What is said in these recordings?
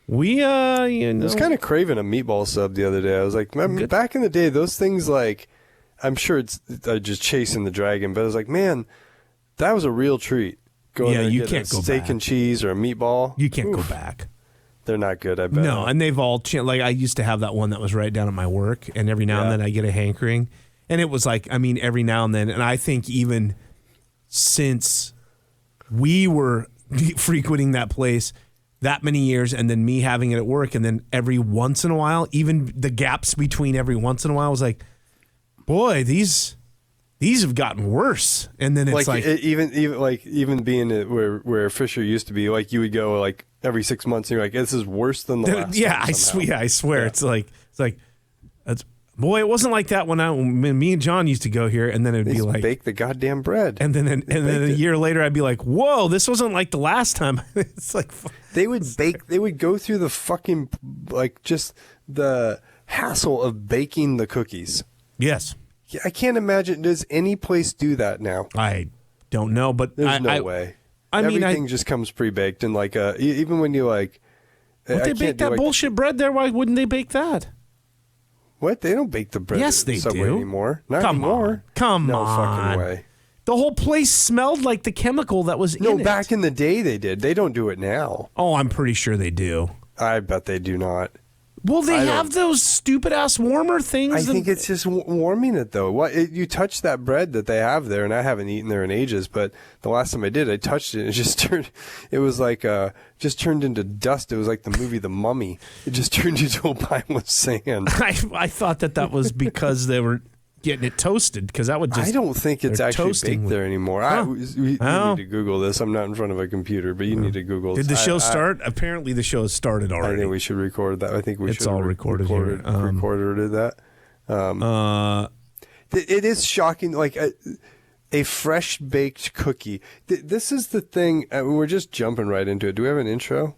I was kind of craving a meatball sub the other day. I was like, man, back in the day, those things, like, I'm sure it's just chasing the dragon, but I was like, man, that was a real treat. Going there and you get can't a go steak back. and cheese or a meatball. You can't go back. They're not good, I bet. No, and they've all like I used to have that one that was right down at my work, and every now and then I get a hankering, and it was like, I mean, every now and then, and I think even since we were frequenting that place that many years, and then me having it at work, and then every once in a while, even the gaps between every once in a while was like, boy, these have gotten worse. And then it's like even being where Fisher used to be, like you would go like every 6 months, and you're like, this is worse than the last. Yeah, time I swear, it's like boy, it wasn't like that when me and John used to go here, and then it'd be like bake the goddamn bread, and then a year later I'd be like, whoa, this wasn't like the last time. It's like they would bake. They would go through the fucking just the hassle of baking the cookies. Yes. I can't imagine. Does any place do that now? I don't know, but there's no way. Everything just comes pre-baked, and like even when you like, would they bake that bullshit bread there? Why wouldn't they bake that? What? They don't bake the bread. Yes, they Subway do anymore. Not Come anymore. On. Come no on. Fucking way. The whole place smelled like the chemical that was in it. No, back in the day they did. They don't do it now. Oh, I'm pretty sure they do. I bet they do not. Well, they have those stupid-ass warmer things. I think it's just warming it, though. You touch that bread that they have there, and I haven't eaten there in ages, but the last time I did, I touched it, and it was like, just turned into dust. It was like the movie The Mummy. It just turned into a pile of sand. I thought that was because they were getting it toasted, because that would just... I don't think it's actually baked there anymore. You need to Google this. I'm not in front of a computer, but you need to Google this. Did the show start? Apparently the show has started already. I think we should record that. I think we should. It's all recorded here. Recorded that. It is shocking, like a fresh baked cookie. This is the thing. We're just jumping right into it. Do we have an intro?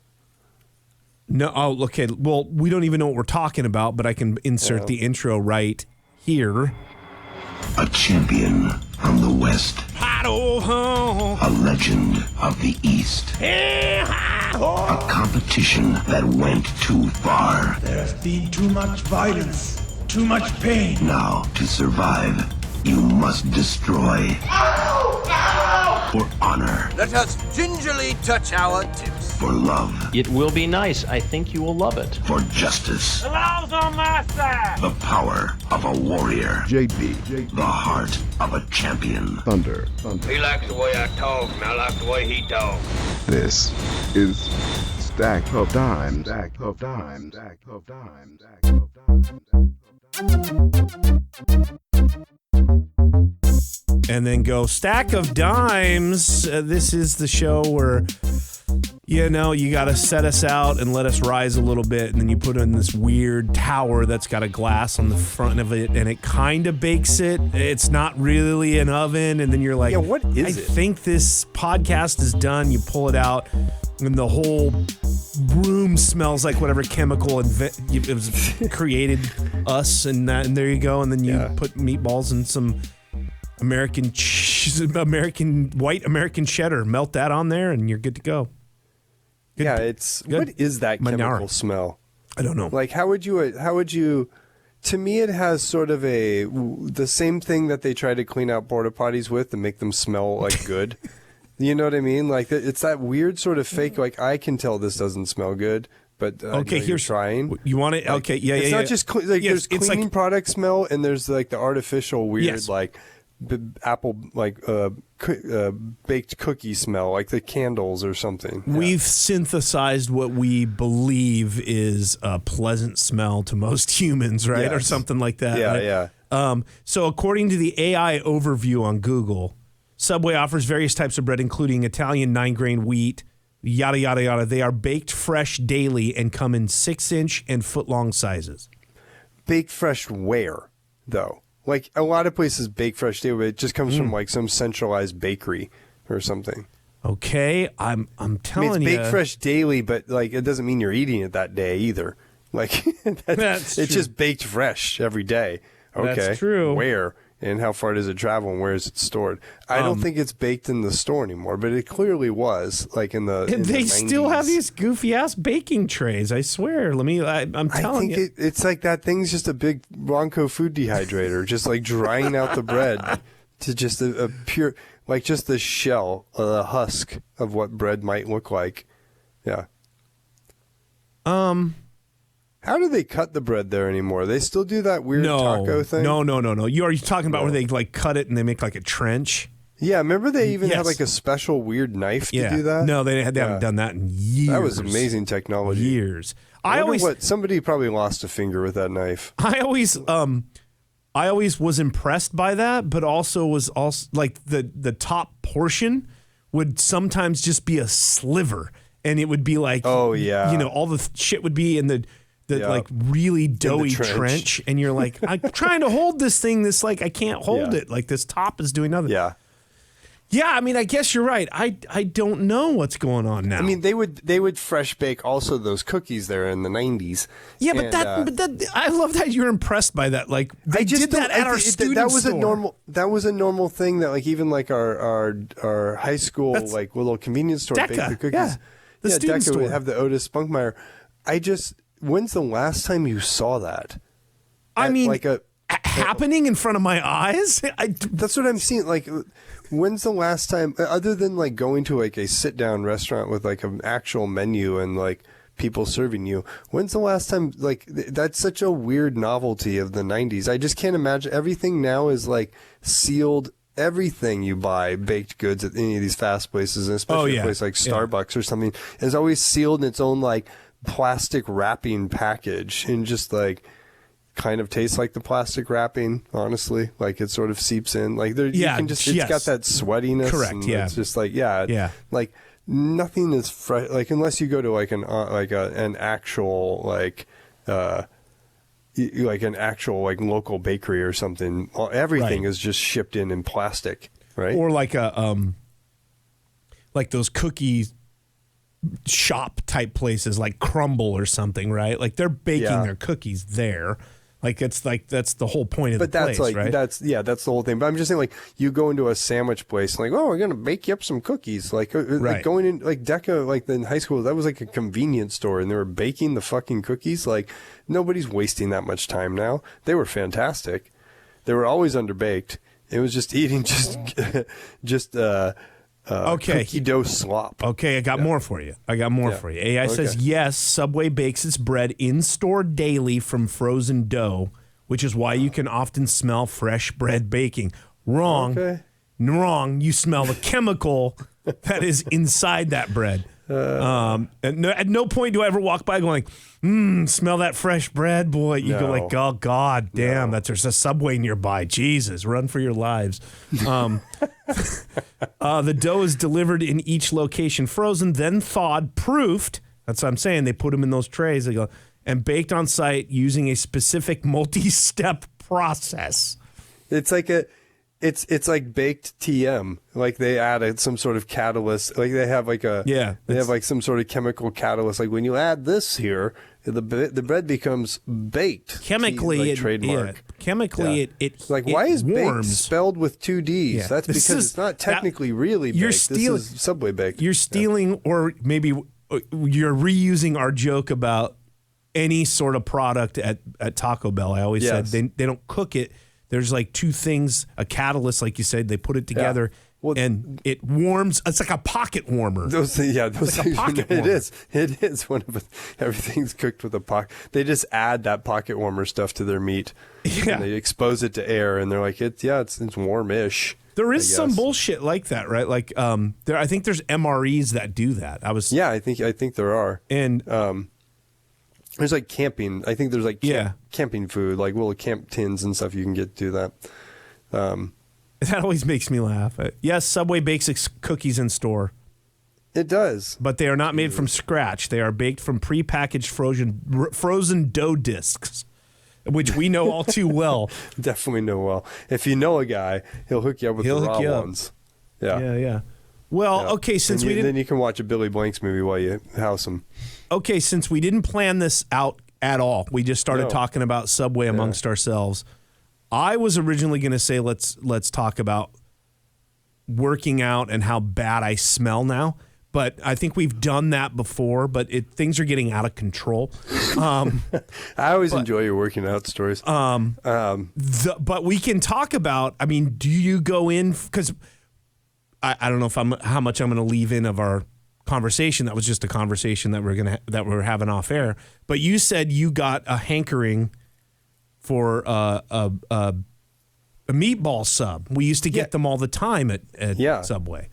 No. Oh, okay. Well, we don't even know what we're talking about, but I can insert the intro right here. A champion from the West. A legend of the East. A competition that went too far. There has been too much violence, too much pain. Now, to survive, you must destroy. For honor. Let us gingerly touch our tips. For love. It will be nice. I think you will love it. For justice. The law's on my side. The power of a warrior. JB. The heart of a champion. Thunder. He likes the way I talk, and I like the way he talks. This is Stack of Dimes. Stack of Dimes. Stack of Dimes. Stack of Dimes. And then go Stack of Dimes. This is the show where, you got to set us out and let us rise a little bit. And then you put in this weird tower that's got a glass on the front of it. And it kind of bakes it. It's not really an oven. And then you're like, what is it? I think this podcast is done. You pull it out. And the whole room smells like whatever chemical it was created us. And there you go. And then you put meatballs and some American white American cheddar, melt that on there, and you're good to go. Good. What is that chemical smell? I don't know. Like, how would you? To me, it has sort of the same thing that they try to clean out porta potties with to make them smell like good. You know what I mean? Like, it's that weird sort of fake. Like, I can tell this doesn't smell good. But okay, here's trying. You want it? Okay, yeah, it's not just there's cleaning like, product smell, and there's like the artificial weird like apple baked cookie smell, like the candles or something. We've synthesized what we believe is a pleasant smell to most humans, right? Yes. Or something like that. Yeah, right? So according to the AI overview on Google, Subway offers various types of bread, including Italian 9-grain wheat, yada, yada, yada. They are baked fresh daily and come in 6-inch and foot-long sizes. Baked fresh where, though? Like, a lot of places bake fresh daily, but it just comes from, like, some centralized bakery or something. Okay, I'm telling you. It's baked fresh daily, but, like, it doesn't mean you're eating it that day either. Like, it's just baked fresh every day. Okay. That's true. Where? and how far does it travel and where is it stored? I don't think it's baked in the store anymore, but it clearly was like in the. And they the still 90s. have these goofy ass baking trays. I swear. I'm telling you. It's like that thing's just a big Ronco food dehydrator, just like drying out the bread to just a pure, like just the shell, the husk of what bread might look like. Yeah. How do they cut the bread there anymore? They still do that weird taco thing? No. Are you talking about where they like cut it and they make like a trench? Yeah, remember they even had like a special weird knife to do that? No, they haven't done that in years. That was amazing technology. Years. Somebody probably lost a finger with that knife. I always was impressed by that, but also was like the top portion would sometimes just be a sliver, and it would be like, oh yeah, all the shit would be in the like really doughy trench, and you're like, I'm trying to hold this thing. This like I can't hold it. Like this top is doing nothing. Yeah. Yeah, I mean, I guess you're right. I don't know what's going on now. I mean, they would fresh bake also those cookies there in the 90s. Yeah, but that I love that you're impressed by that. Like they did that at our student store. That was a normal thing that like even like our high school like little convenience store baked the cookies. Yeah, the student Decca store would have the Otis Spunkmeyer. When's the last time you saw that? I mean, happening in front of my eyes. That's what I'm seeing. Like, when's the last time, other than like going to like a sit down restaurant with like an actual menu and like people serving you? When's the last time? Like, that's such a weird novelty of the 90s. I just can't imagine. Everything now is like sealed. Everything you buy, baked goods at any of these fast places, and especially a place like Starbucks or something, is always sealed in its own like plastic wrapping package, and just like kind of tastes like the plastic wrapping, honestly. Like it sort of seeps in. Like you can just, it's got that sweatiness. Correct. Yeah. It's just like, like nothing is fresh. Like unless you go to like an actual like an actual like local bakery or something, everything is just shipped in plastic, right? Or like like those cookie shop type places like Crumble or something, right? Like they're baking their cookies there. Like that's the whole point of the place, right? That's the whole thing. But I'm just saying, like, you go into a sandwich place, like, oh, we're gonna bake you up some cookies, like going in like Decca, like in high school, that was like a convenience store, and they were baking the fucking cookies. Like nobody's wasting that much time now. They were fantastic. They were always underbaked. It was just eating cookie dough slop. Okay, I got more for you. For you. AI says, yes, Subway bakes its bread in-store daily from frozen dough, which is why you can often smell fresh bread baking. Wrong. Okay. Wrong. You smell the chemical that is inside that bread. At no point do I ever walk by going, smell that fresh bread, boy. You go like, oh, God damn, there's a Subway nearby. Jesus, run for your lives. The dough is delivered in each location, frozen, then thawed, proofed. That's what I'm saying. They put them in those trays. They go, and baked on site using a specific multi-step process. It's like It's like baked TM. Like they added some sort of catalyst. Like they have like they have like some sort of chemical catalyst. Like when you add this here, the bread becomes baked. Chemically, it's like, why is warms. baked spelled with 2 D's? Yeah. That's because it's not technically really baked. This is Subway baked. You're stealing, or maybe you're reusing our joke about any sort of product at Taco Bell. I always said they don't cook it. There's like two things, a catalyst, like you said, they put it together and it warms. It's like a pocket warmer. Those like a pocket warmer. It is one of everything's cooked with a pocket. They just add that pocket warmer stuff to their meat. Yeah. And they expose it to air, and they're like, it's warmish. There is some bullshit like that, right? Like I think there's MREs that do that. I think there are. And there's like camping. I think there's like camping food, like little camp tins and stuff you can get to that. That always makes me laugh. Yes, Subway bakes its cookies in store. It does. But they are not made from scratch. They are baked from prepackaged frozen dough discs, which we know all too well. Definitely know well. If you know a guy, he'll hook you up with the raw ones. Yeah. Well, okay, then you can watch a Billy Blanks movie while you house them. Okay, since we didn't plan this out at all, we just started talking about Subway amongst ourselves. I was originally going to say let's talk about working out and how bad I smell now, but I think we've done that before. But things are getting out of control. I always enjoy your working out stories. But we can talk about. I mean, do you go in because I don't know how much I'm going to leave in of our conversation. That was just a conversation that we're having off air. But you said you got a hankering for a meatball sub. We used to get them all the time at Subway.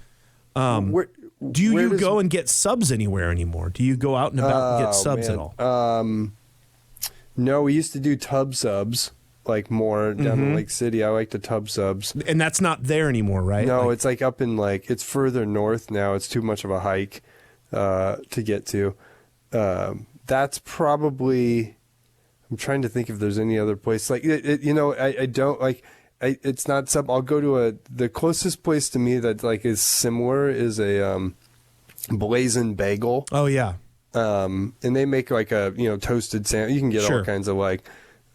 Do you go and get subs anywhere anymore? Do you go out and about and get subs at all? No, we used to do tub subs, like more down in Lake City. I like the tub subs. And that's not there anymore, right? No, it's like up in it's further north now. It's too much of a hike to get to. That's probably... I'm trying to think if there's any other place. Like, I don't like... it's not sub. I'll go to the closest place to me that like is similar is a Blazing Bagel. Oh yeah. And they make like a toasted sandwich. You can get all kinds of like.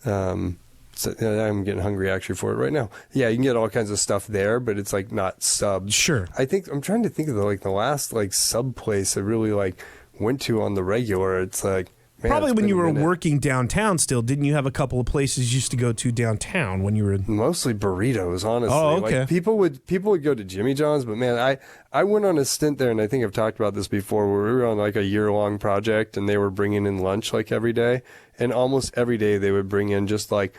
I'm getting hungry actually for it right now. Yeah, you can get all kinds of stuff there, but it's like not subs. Sure. I think I'm trying to think of the last like sub place I really like went to on the regular. It's like. Man, probably when you were working downtown still, didn't you have a couple of places you used to go to downtown when you were... Mostly burritos, honestly. Oh, okay. Like people would go to Jimmy John's, but man, I went on a stint there, and I think I've talked about this before, where we were on like a year-long project, and they were bringing in lunch like every day, and almost every day they would bring in just like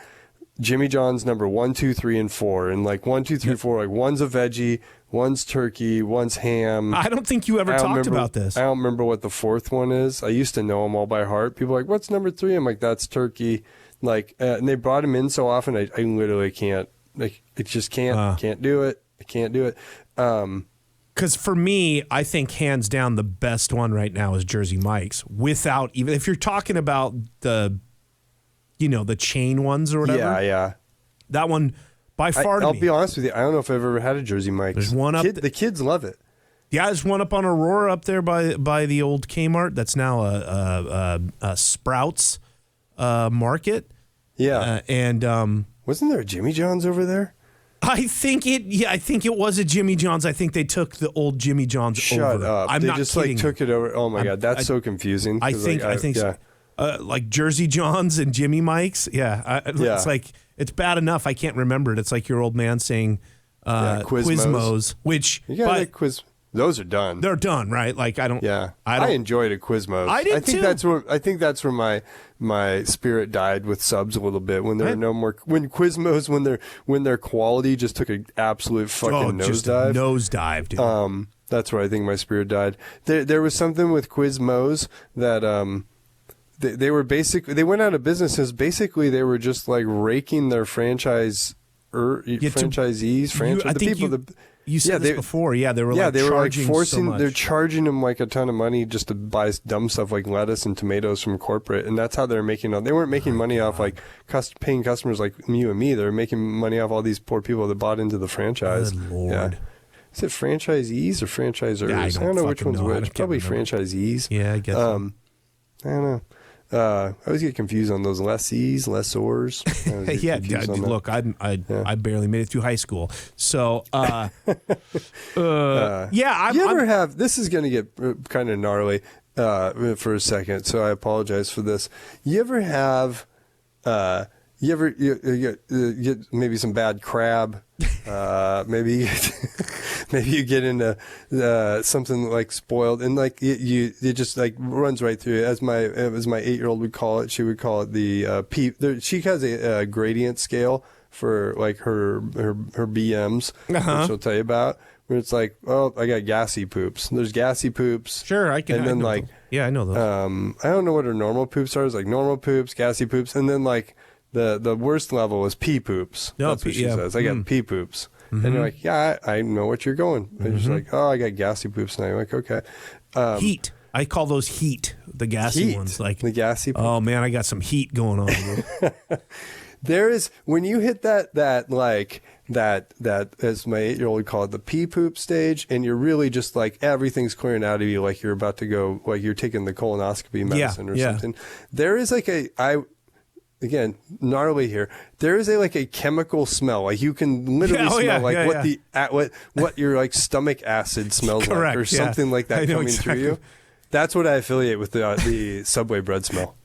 Jimmy John's number 1, 2, 3, and 4, and like 1, 2, 3, 4, like one's a veggie, one's turkey, one's ham. I don't think you ever talked about this. I don't remember what the fourth one is. I used to know them all by heart. People are like, what's number 3? I'm like, that's turkey. Like, and they brought them in so often, I literally can't. Like, it just can't do it. I can't do it. Because for me, I think hands down the best one right now is Jersey Mike's. Without even if you're talking about the chain ones or whatever. Yeah. That one. By far, I'll be honest with you. I don't know if I've ever had a Jersey Mike's. There's one up. The kids love it. Yeah, there's one up on Aurora up there by the old Kmart. That's now a Sprouts market. Yeah, and wasn't there a Jimmy John's over there? I think it was a Jimmy John's. I think they took the old Jimmy John's over. Shut up! I'm they not just kidding. like took it over. Oh my god, that's so confusing. I think so. Like Jersey John's and Jimmy Mike's. Yeah, it's like. It's bad enough I can't remember it. It's like your old man saying Quizmos, which quiz. Those are done. They're done, right? Like I enjoyed a Quizmos. I did too. I think that's where my spirit died with subs a little bit when there are no more Quizmos when their quality just took an absolute fucking nosedive. Nosedive, dude. That's where I think my spirit died. There was something with Quizmos that They were they went out of business because basically they were just like raking their franchisees, you said this before. Yeah, they were they're charging them like a ton of money just to buy dumb stuff like lettuce and tomatoes from corporate, and that's how they're making. They weren't making money off like paying customers like you and me. They're making money off all these poor people that bought into the franchise. Good Lord. Yeah. Is it franchisees or franchisors? Yeah, I don't know which one's which. Probably franchisees. Yeah, I guess. I don't know. I always get confused on those lessors. Yeah, look, I barely made it through high school, so yeah. This is going to get kind of gnarly for a second, so I apologize for this. You ever have? You get maybe some bad crab? Maybe you get into something like spoiled, and like it just like runs right through it. As my 8-year-old would call it, she would call it the P. She has a gradient scale for like her BMs, which she'll tell you about. Where it's like, oh, I got gassy poops. There's gassy poops. Sure, I can. And then like, yeah, I know those. I don't know what her normal poops are. It's like normal poops, gassy poops, and then like. The worst level is pee poops. That's what she says. I got pee poops. And you're like, yeah, I know what you're going. And she's like, oh, I got gassy poops. And I'm like, okay. Heat. I call those heat, the gassy ones. Like the gassy poops. Oh, man, I got some heat going on. There is, when you hit that as my 8-year-old would call it, the pee poop stage, and you're really just like, everything clearing out of you, like you're about to go, like you're taking the colonoscopy medicine or something. There is like again, gnarly here. There is a chemical smell. Like you can literally smell what your like stomach acid smells like or something like that coming through you. That's what I affiliate with the Subway bread smell.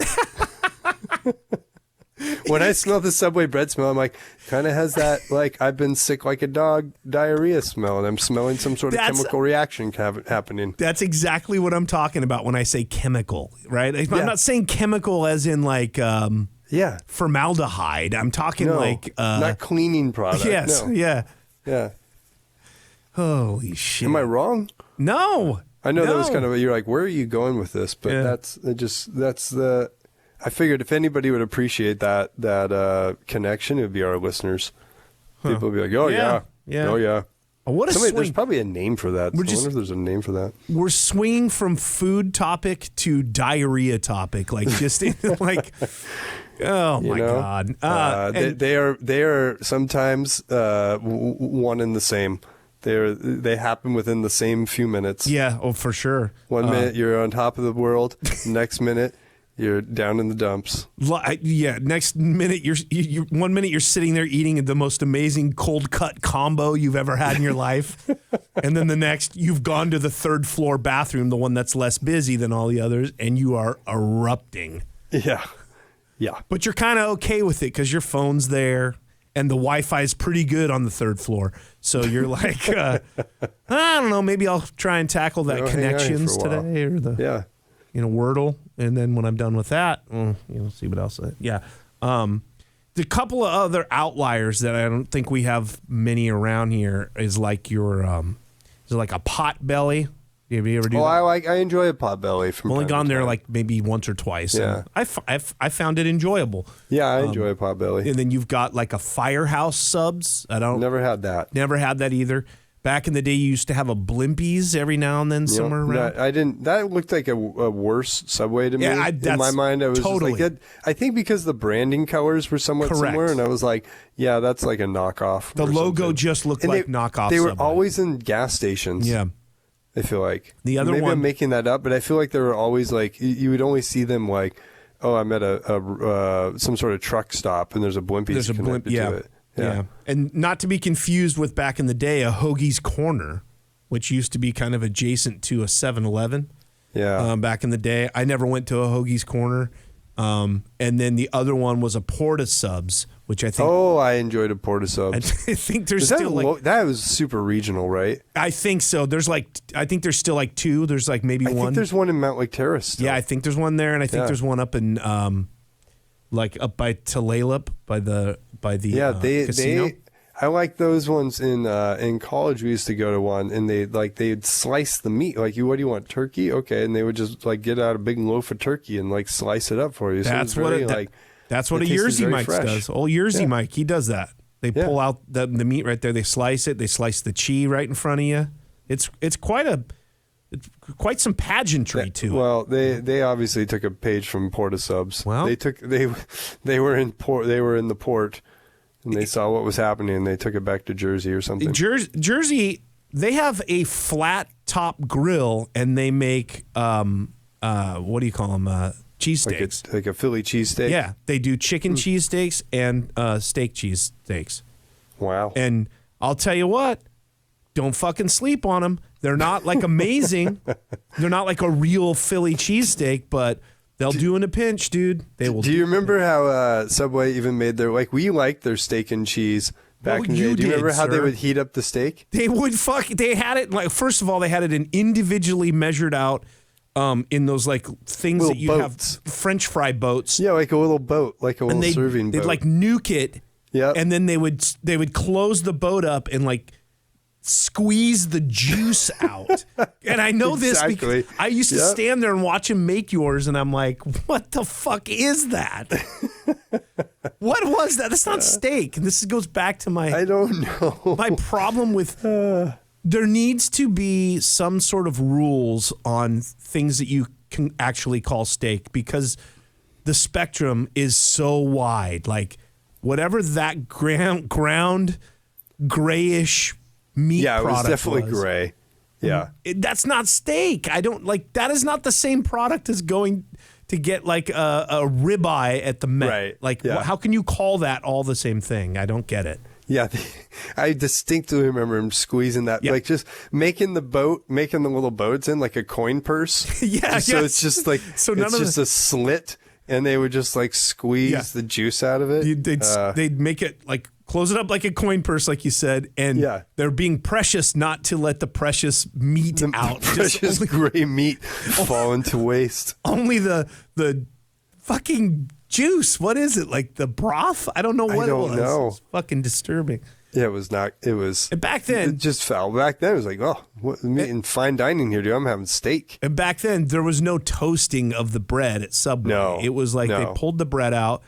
When I smell the Subway bread smell, I'm like, kind of has that, like, I've been sick like a dog diarrhea smell, and I'm smelling some sort of chemical reaction happening. That's exactly what I'm talking about when I say chemical, right? I'm not saying chemical as in, like, formaldehyde. I'm talking not cleaning product. Yes, no. yeah. Holy shit. Am I wrong? No. I know that was kind of, you're like, where are you going with this? But that's the... I figured if anybody would appreciate that connection, it would be our listeners. People would be like, oh, yeah. Oh, yeah. What a swing. There's probably a name for that. I wonder if there's a name for that. We're swinging from food topic to diarrhea topic. Like, just like, oh, my God. They are sometimes one and the same. They happen within the same few minutes. Yeah, for sure. 1 minute you're on top of the world. Next minute you're down in the dumps. Yeah. Next minute, you're 1 minute you're sitting there eating the most amazing cold cut combo you've ever had in your life, and then the next, you've gone to the third floor bathroom, the one that's less busy than all the others, and you are erupting. Yeah. But you're kind of okay with it because your phone's there, and the Wi-Fi is pretty good on the third floor. So you're like, I don't know, maybe I'll try and tackle that connections today or the Wordle. And then when I'm done with that, see what else. The couple of other outliers that I don't think we have many around here is like a pot belly. Have you ever do that? I enjoy a pot belly. I've only gone there like maybe once or twice. Yeah. I found it enjoyable. Yeah, I enjoy a pot belly. And then you've got like a Firehouse subs. Never had that. Never had that either. Back in the day, you used to have a Blimpies every now and then somewhere around. I didn't. That looked like a worse Subway to me. In my mind, I was totally. Just like, I think because the branding colors were somewhat similar, and I was like, yeah, that's like a knockoff. The logo just looked like knockoff They were Subway. always in gas stations. Yeah. I feel like. The other Maybe one, I'm making that up, but I feel like they were always like, you would only see them like, oh, I'm at some sort of truck stop, and there's a Blimpies connected to it. Yeah. And not to be confused with back in the day, a Hoagie's Corner, which used to be kind of adjacent to a 7-Eleven. Yeah. Back in the day. I never went to a Hoagie's Corner. And then the other one was a Porta Subs, which I think... Oh, I enjoyed a Porta Subs. I think there's still that was super regional, right? I think so. I think there's still like two. There's like maybe one. I think there's one in Mount Lake Terrace still. Yeah, I think there's one there, and I think there's one up in... like up by Tulalip by the casino. I like those ones in college. We used to go to one, and they'd slice the meat. Like, what do you want, turkey? Okay, and they would just like get out a big loaf of turkey and like slice it up for you. So that's what a Yerzy Mike does. Old Yerzy Mike, he does that. They pull out the meat right there. They slice it. They slice the cheese right in front of you. It's quite some pageantry to it. Well, they obviously took a page from Porta Subs. Well, they were in the port, and they saw what was happening, and they took it back to Jersey or something. Jersey, they have a flat top grill, and they make what do you call them? Cheesesteaks, like a Philly cheesesteak. Yeah, they do chicken cheesesteaks and steak cheesesteaks. Wow! And I'll tell you what, don't fucking sleep on them. They're not like amazing. They're not like a real Philly cheesesteak, but they'll do in a pinch, dude. They will. Do you remember how Subway even made we liked their steak and cheese back in the day? Do you remember how they would heat up the steak? They had it like, first of all, they had it in individually measured out in those like things little that you boats. have French fry boats. Yeah, like a little boat, like a little serving boat. They'd like nuke it. Yeah. And then they would close the boat up and like squeeze the juice out. And I know this because I used to stand there and watch him make yours, and I'm like, what the fuck is that? What was that? That's not steak. And this goes back to I don't know. My problem with there needs to be some sort of rules on things that you can actually call steak, because the spectrum is so wide. Like whatever that ground grayish meat product it was definitely gray. Yeah. That's not steak. I don't like, that is not the same product as going to get like a ribeye at the Met. Right. Like, Yeah. how can you call that all the same thing? I don't get it. Yeah, I distinctly remember him squeezing that, like just making the little boats in like a coin purse. Yeah, so yes. it's just like So it's just a slit, and they would just like squeeze the juice out of it. They'd make it like close it up like a coin purse, like you said, and they're being precious not to let the precious meat out. Precious gray meat fall into waste. Only the fucking juice. What is it? Like the broth? I don't know what it was. I don't know. It's fucking disturbing. Yeah, it was not. It was. And back then, it just fell. Back then, it was like, oh, what meat in fine dining here, dude? I'm having steak. And back then, there was no toasting of the bread at Subway. No, it was like they pulled the bread out.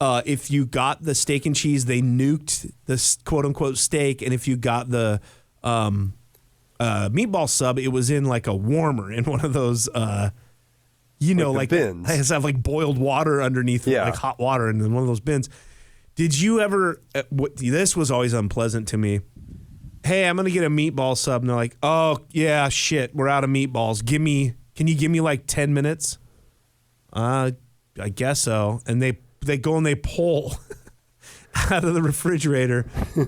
If you got the steak and cheese, they nuked the quote unquote steak, and if you got the meatball sub, it was in like a warmer in one of those. Like bins. It has to have like boiled water underneath, like hot water, in one of those bins. Did you ever? This was always unpleasant to me. Hey, I'm gonna get a meatball sub, and they're like, "Oh yeah, shit, we're out of meatballs. Can you give me like 10 minutes?" I guess so. And they go and they pull out of the refrigerator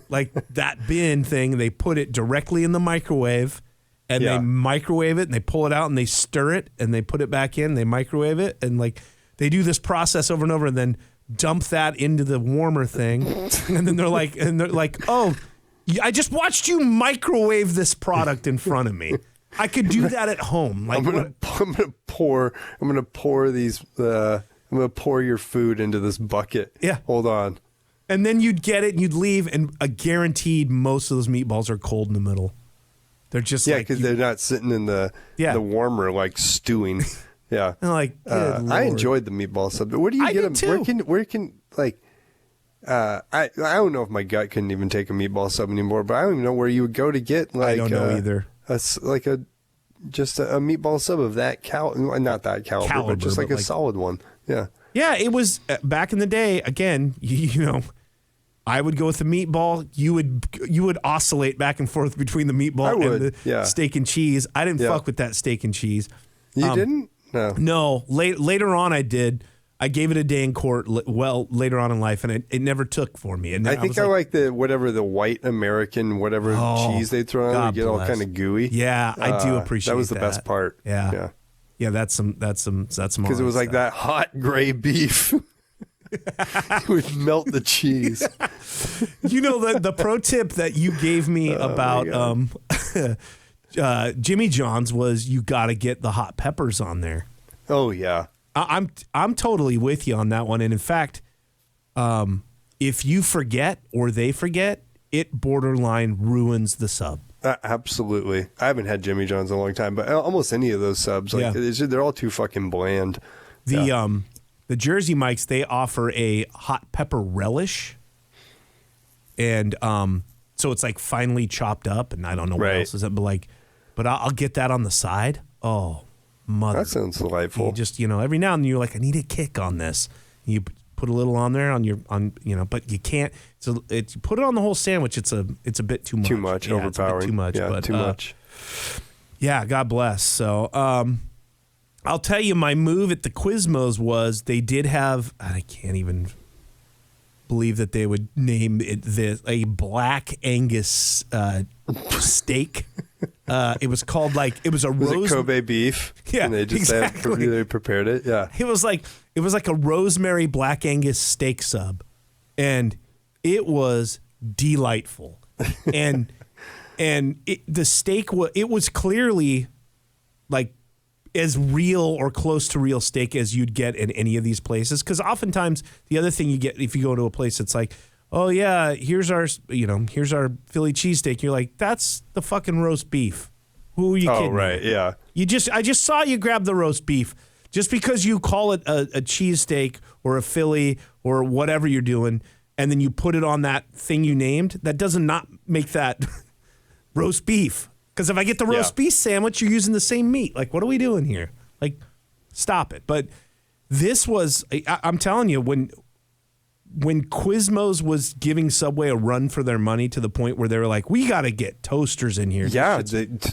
like that bin thing. And they put it directly in the microwave. And they microwave it, and they pull it out, and they stir it, and they put it back in. They microwave it, and like they do this process over and over, and then dump that into the warmer thing. And then they're like, "Oh, I just watched you microwave this product in front of me. I could do that at home." Like, I'm gonna pour your food into this bucket. Yeah, hold on. And then you'd get it, and you'd leave, and guaranteed most of those meatballs are cold in the middle. They're just because they're not sitting in the warmer like stewing. Yeah, like I enjoyed the meatball sub. Where do you get them? Too. Where can like? I don't know if my gut couldn't even take a meatball sub anymore, but I don't even know where you would go to get like. I don't know either. Like a meatball sub of that not that caliber, but just like a solid one. Yeah. Yeah, it was back in the day. Again, you know. I would go with the meatball. You would oscillate back and forth between the meatball and the steak and cheese. I didn't fuck with that steak and cheese. You didn't? No. No. Later on, I did. I gave it a day in court. Later on in life, and it never took for me. And I think I like the white American cheese they throw on. You get all kind of gooey. Yeah, I do appreciate that. Was the best part. Yeah. That's some. Because it was like that hot gray beef. It would melt the cheese. You know, the pro tip that you gave me about Jimmy John's was you got to get the hot peppers on there. Oh yeah, I'm totally with you on that one. And in fact, if you forget or they forget, it borderline ruins the sub. Absolutely. I haven't had Jimmy John's in a long time, but almost any of those subs, they're all too fucking bland. The Jersey Mikes, they offer a hot pepper relish, and so it's like finely chopped up, and I don't know what else is it, but I'll get that on the side. Oh, mother! That sounds delightful. You just every now and then you're like, I need a kick on this. And you put a little on there but you can't. So you put it on the whole sandwich. It's a bit too much. Too much, overpowering. It's a bit too much. Yeah, but, too much. Yeah, God bless. So. I'll tell you, my move at the Quizmos was they did have, I can't even believe that they would name it a Black Angus steak. It was called it was it Kobe beef? Yeah, and they just they prepared it. Yeah, it was like a rosemary Black Angus steak sub, and it was delightful. and the steak was clearly like as real or close to real steak as you'd get in any of these places. Because oftentimes the other thing you get if you go to a place, it's like, oh yeah, here's our Philly cheesesteak. You're like, that's the fucking roast beef. Who are you kidding? Oh right, yeah. I just saw you grab the roast beef. Just because you call it a cheesesteak or a Philly or whatever you're doing, and then you put it on that thing you named, that does not make that roast beef. Because if I get the roast beef sandwich, you're using the same meat. Like, what are we doing here? Like, stop it. But this was, I'm telling you, when Quizmos was giving Subway a run for their money to the point where they were like, we got to get toasters in here. Yeah,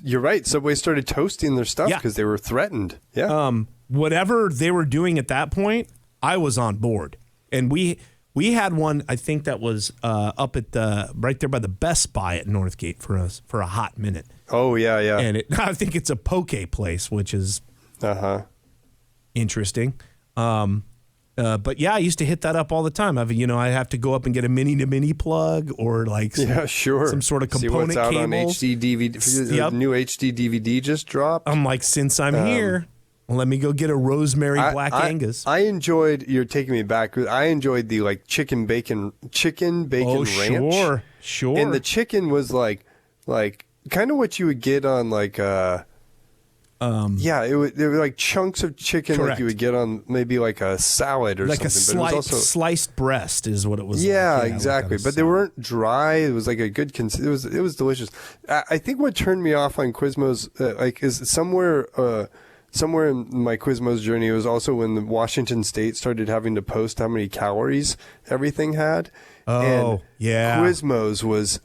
you're right. Subway started toasting their stuff because they were threatened. Yeah. whatever they were doing at that point, I was on board. And we had one, I think that was up at right there by the Best Buy at Northgate for us for a hot minute. Oh yeah. And I think it's a poke place, which is interesting. But yeah, I used to hit that up all the time. I have to go up and get a mini-to-mini plug or like some sort of component See what's out cables. on HD DVD. Yep. New HD DVD just dropped. I'm like, since I'm here, let me go get a rosemary black Angus. I enjoyed. You're taking me back. I enjoyed the like chicken bacon ranch. Sure. And the chicken was like kind of what you would get on like there were like chunks of chicken correct. like you would get on maybe like a salad or like something. a But it was also sliced breast is what it was. yeah, like. exactly. But they weren't dry. It was like a good. It was delicious. I think what turned me off on Quizmos is somewhere in my Quizmos journey was also when the Washington State started having to post how many calories everything had. Oh, and yeah. Quizmos was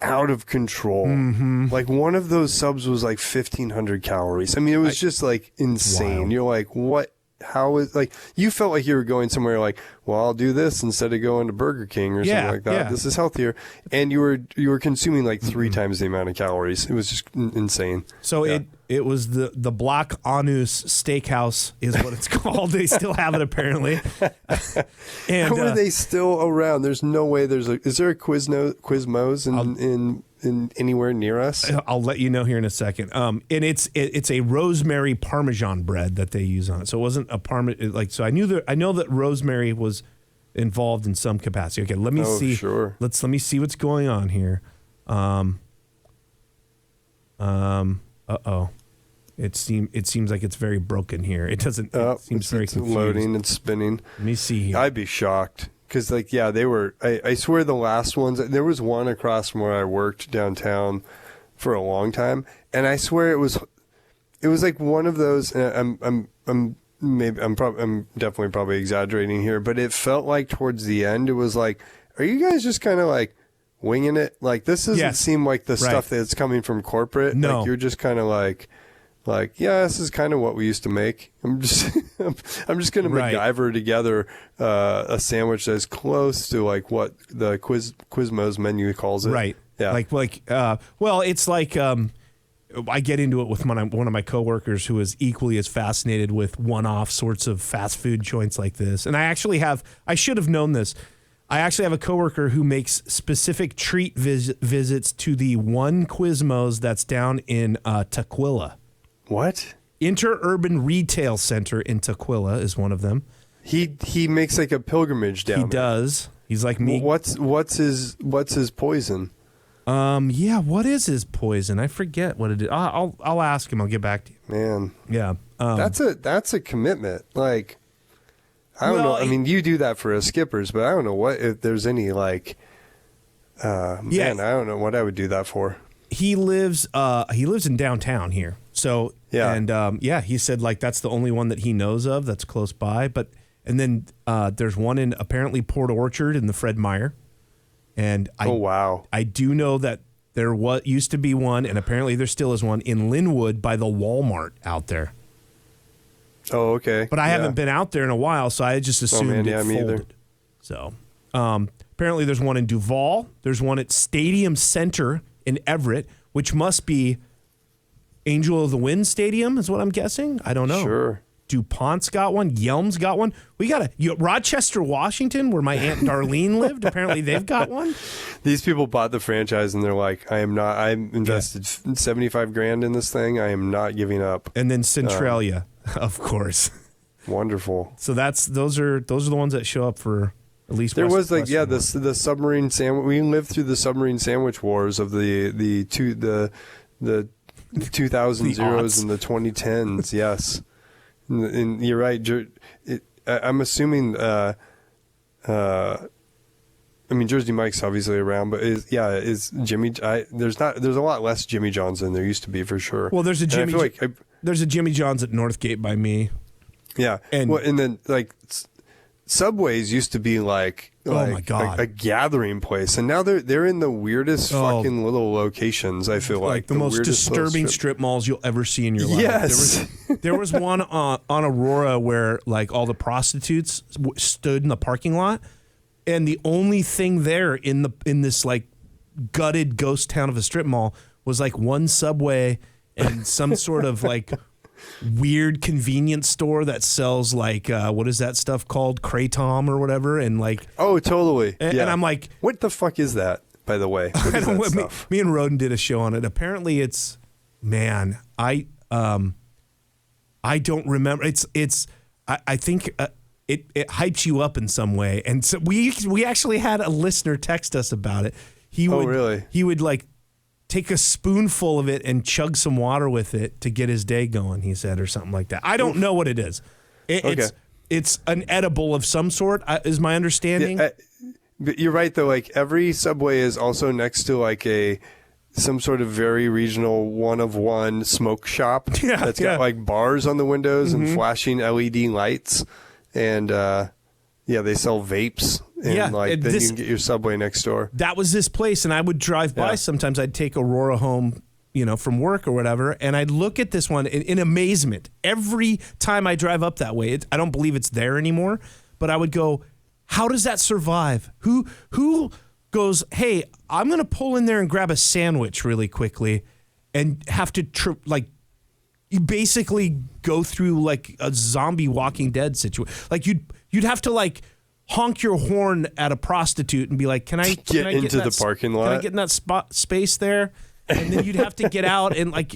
out of control. Mm-hmm. Like one of those subs was like 1,500 calories. I mean, it was just like insane. Wild. You're like, what? How is like you felt like you were going somewhere like, well, I'll do this instead of going to Burger King or something like that. Yeah. This is healthier, and you were consuming like 3 times the amount of calories. It was just insane. So it was the Block Anus Steakhouse is what it's called. They still have it apparently. And How are they still around? There's no way. Is there a Quizmos in anywhere near us? I'll let you know here in a second. And it's a rosemary Parmesan bread that they use on it. So it wasn't a So I know that rosemary was involved in some capacity. Okay, let me see. Sure. Let me see what's going on here. It seems like it's very broken here. It doesn't. It seems very confused. Loading and spinning. Let me see here. I'd be shocked because, they were. I swear the last ones. There was one across from where I worked downtown for a long time, and I swear it was like one of those. I'm definitely probably exaggerating here, but it felt like towards the end, it was like, are you guys just kind of like winging it? Like this doesn't seem like the stuff that's coming from corporate. No, like, you're just kind of like, yeah, this is kind of what we used to make. I'm just going to MacGyver together a sandwich that's close to like what the Quizmos menu calls it. Right. Yeah. Well, it's like I get into it with one of my coworkers who is equally as fascinated with one-off sorts of fast food joints like this. And I should have known this. I actually have a coworker who makes specific treat visits to the one Quizmos that's down in Tukwila. What? Interurban Retail Center in Tukwila is one of them. He makes like a pilgrimage down there. He does. He's like me. What's his poison? Yeah, what is his poison? I forget what it is. I'll ask him. I'll get back to you. Man. Yeah. That's a commitment. Like, I don't know. I mean, you do that for us skippers, but I don't know if there's any like, man, I don't know what I would do that for. He lives in downtown here. So, yeah. And he said like that's the only one that he knows of that's close by. And then there's one in apparently Port Orchard in the Fred Meyer. And I do know that there used to be one, and apparently there still is one in Linwood by the Walmart out there. Oh, okay. But I haven't been out there in a while, so I just assumed it folded. Either. So apparently there's one in Duval. There's one at Stadium Center in Everett, which must be Angel of the Wind Stadium is what I'm guessing. I don't know. Sure. DuPont's got one. Yelm's got one. We got Rochester, Washington, where my Aunt Darlene lived. Apparently they've got one. These people bought the franchise and they're like, I invested $75,000 in this thing. I am not giving up. And then Centralia, of course. Wonderful. So those are the ones that show up for at least. There was the submarine sandwich. We lived through the submarine sandwich wars of the 2000s and the 2010s. Yes. And you're right. I'm assuming. Jersey Mike's obviously around, but is Jimmy? There's a lot less Jimmy John's than there used to be for sure. Well, there's a Jimmy John's at Northgate by me. Yeah, and then like Subways used to be like my God. a gathering place, and now they're in the weirdest fucking little locations. I feel like the most disturbing strip malls you'll ever see in your life. Yes, there was one on Aurora where like all the prostitutes stood in the parking lot, and the only thing there in this like gutted ghost town of a strip mall was like one Subway and some sort of like weird convenience store that sells like what is that stuff called, Kratom or whatever, and like totally. And I'm like, what the fuck is that, by the way? What is that stuff? Me and Roden did a show on it. Apparently it's, man, I don't remember. I think it hypes you up in some way, and so we actually had a listener text us about it. He would like take a spoonful of it and chug some water with it to get his day going, he said, or something like that. I don't know what it is. It's an edible of some sort, is my understanding. Yeah, but you're right, though. Like, every Subway is also next to like some sort of very regional one-of-one smoke shop that's got like bars on the windows and flashing LED lights. And they sell vapes. And then you can get your Subway next door. That was this place, and I would drive by. Sometimes I'd take Aurora home, from work or whatever, and I'd look at this one in amazement. Every time I drive up that way, I don't believe it's there anymore, but I would go, how does that survive? Who goes, hey, I'm going to pull in there and grab a sandwich really quickly and have to, you basically go through like a zombie Walking Dead situation. Like you'd have to like honk your horn at a prostitute and be like, can I get into the parking lot? Can I get in that space there? And then you'd have to get out and like,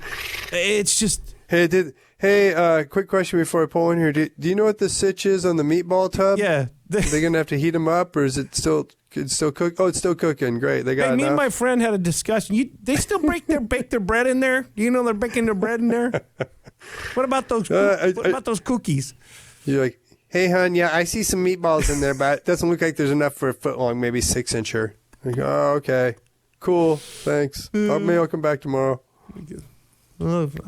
it's just. Hey, quick question before I pull in here. Do you know what the sitch is on the meatball tub? Yeah. Are they going to have to heat them up, or is it still cook? Oh, it's still cooking. Great. They got enough. Me and my friend had a discussion. They still bake their bread in there? Do you know they're baking their bread in there? What about those those cookies? You're like, hey, hon, yeah, I see some meatballs in there, but it doesn't look like there's enough for a foot long, maybe 6-incher. Like, oh, okay. Cool. Thanks. Maybe I'll come back tomorrow.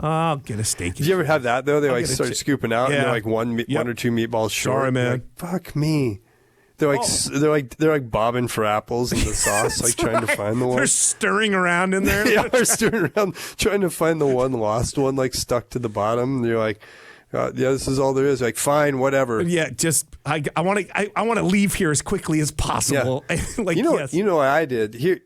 I'll get a steak. Did you ever have that, though? They start scooping out, and they're like one or two meatballs short. Sorry, man. Like, fuck me. They're like bobbing for apples in the sauce, like trying to find the one. They're stirring around in there. Yeah, they're stirring around, trying to find the one lost one, like stuck to the bottom. And you're like, this is all there is. Like, fine, whatever. Yeah, just I want to leave here as quickly as possible. Yeah. Like, you know what I did here?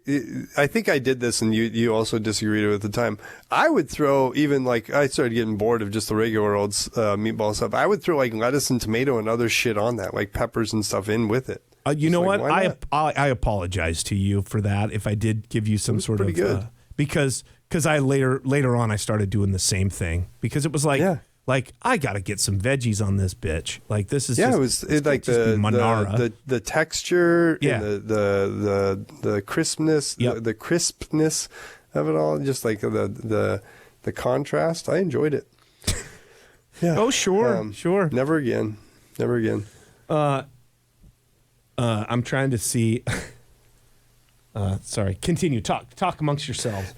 I think I did this, and you also disagreed with it at the time. I would throw I started getting bored of just the regular old meatball stuff. I would throw like lettuce and tomato and other shit on that, like peppers and stuff in with it. You know what? I apologize to you for that if I did give you some sort of good. Because I later on I started doing the same thing because it was like. Yeah. Like, I got to get some veggies on this bitch. Like, this is like the texture, and the crispness, the crispness of it all, just like the contrast. I enjoyed it. Yeah. Oh, sure, sure. Never again. I'm trying to see. Sorry. Continue. Talk amongst yourselves.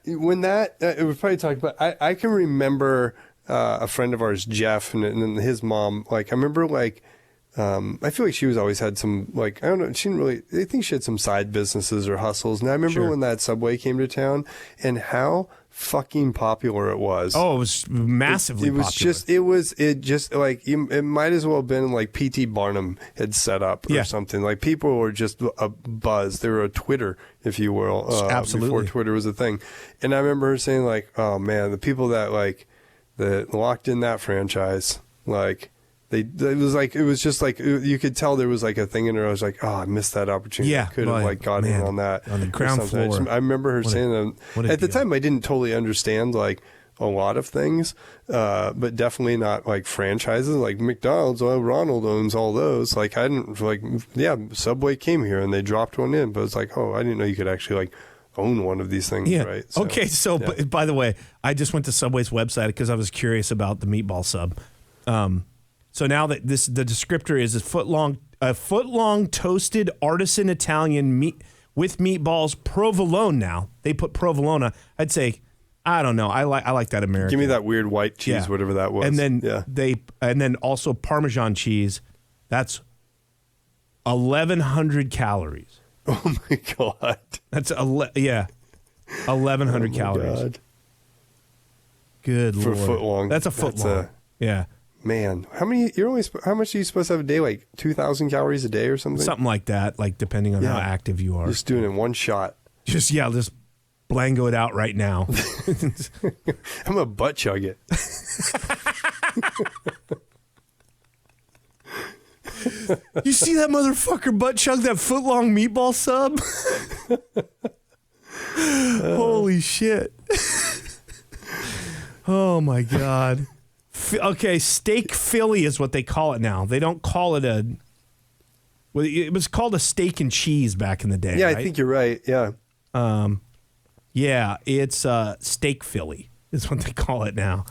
When we probably talked about. I can remember. A friend of ours, Jeff, and his mom, like, I remember, like, I feel like she was always had some, like, I don't know, she didn't really, I think she had some side businesses or hustles. And I remember when that Subway came to town and how fucking popular it was. Oh, it was massively popular. It might as well have been like P.T. Barnum had set up or something. Like, people were just a buzz. They were a Twitter, if you will. Absolutely. Before Twitter was a thing. And I remember her saying, like, oh man, the people that, like, that locked in that franchise, like it was just like you could tell there was like a thing in her. I was like, oh, I missed that opportunity. Yeah, I could have like gotten in on that on the ground floor. I remember her saying that at the time. I didn't totally understand like a lot of things, but definitely not like franchises like McDonald's. Ronald owns all those. Like I didn't like Subway came here and they dropped one in, but it's like, oh, I didn't know you could actually like own one of these things, right? So, by the way, I just went to Subway's website because I was curious about the meatball sub. So now that the descriptor is a foot long toasted artisan Italian meat with meatballs, provolone. Now they put provolone. I'd say, I don't know. I like that American. Give me that weird white cheese, whatever that was. And then and then also Parmesan cheese. That's 1,100 calories. Oh my God. That's 1,100 calories. God. Good For Lord. a foot long. That's a foot long. Yeah. Man, how much are you supposed to have a day? Like 2,000 calories a day or something? Something like that, like depending on how active you are. Just doing it in one shot. Just blango it out right now. I'm going to butt chug it. You see that motherfucker butt chug that foot long meatball sub? Holy shit. Oh my God. Okay, steak Philly is what they call it now. They don't call it it was called a steak and cheese back in the day. Yeah, right? I think you're right. Yeah. Yeah, it's steak Philly is what they call it now.